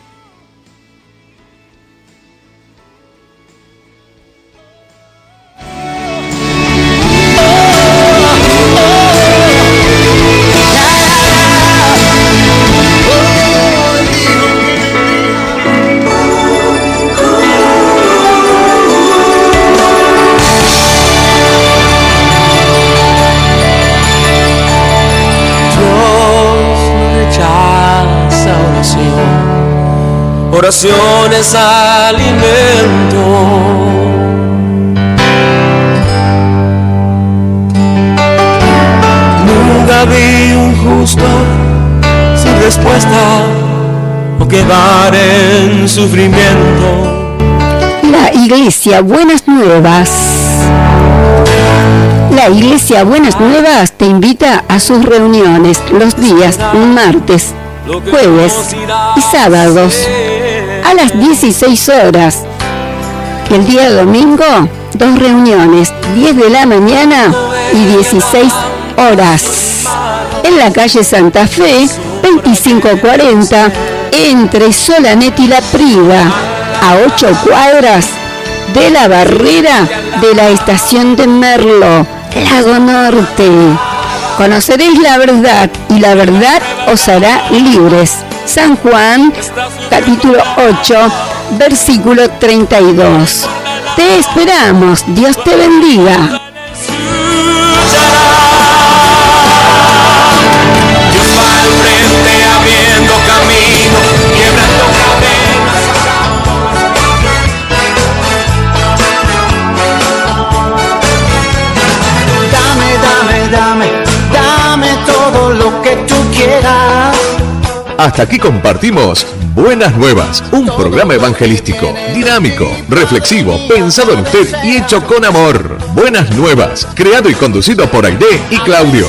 Oración es alimento. Nunca vi un justo sin respuesta o quedar en sufrimiento. La Iglesia Buenas Nuevas. La Iglesia Buenas Nuevas te invita a sus reuniones los días martes, jueves y sábados a las 16 horas. El día domingo, 2 reuniones, 10 de la mañana y 16 horas. En la calle Santa Fe, 2540, entre Solanet y La Prida, a 8 cuadras de la barrera de la estación de Merlo, Lago Norte. Conoceréis la verdad y la verdad os hará libres. San Juan, capítulo 8, versículo 32. Te esperamos. Dios te bendiga. Dios va al frente abriendo camino, quebrando cadenas. Dame todo lo que tú quieras. Hasta aquí compartimos Buenas Nuevas, un programa evangelístico, dinámico, reflexivo, pensado en usted y hecho con amor. Buenas Nuevas, creado y conducido por Aide y Claudio.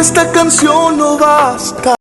esta canción no basta.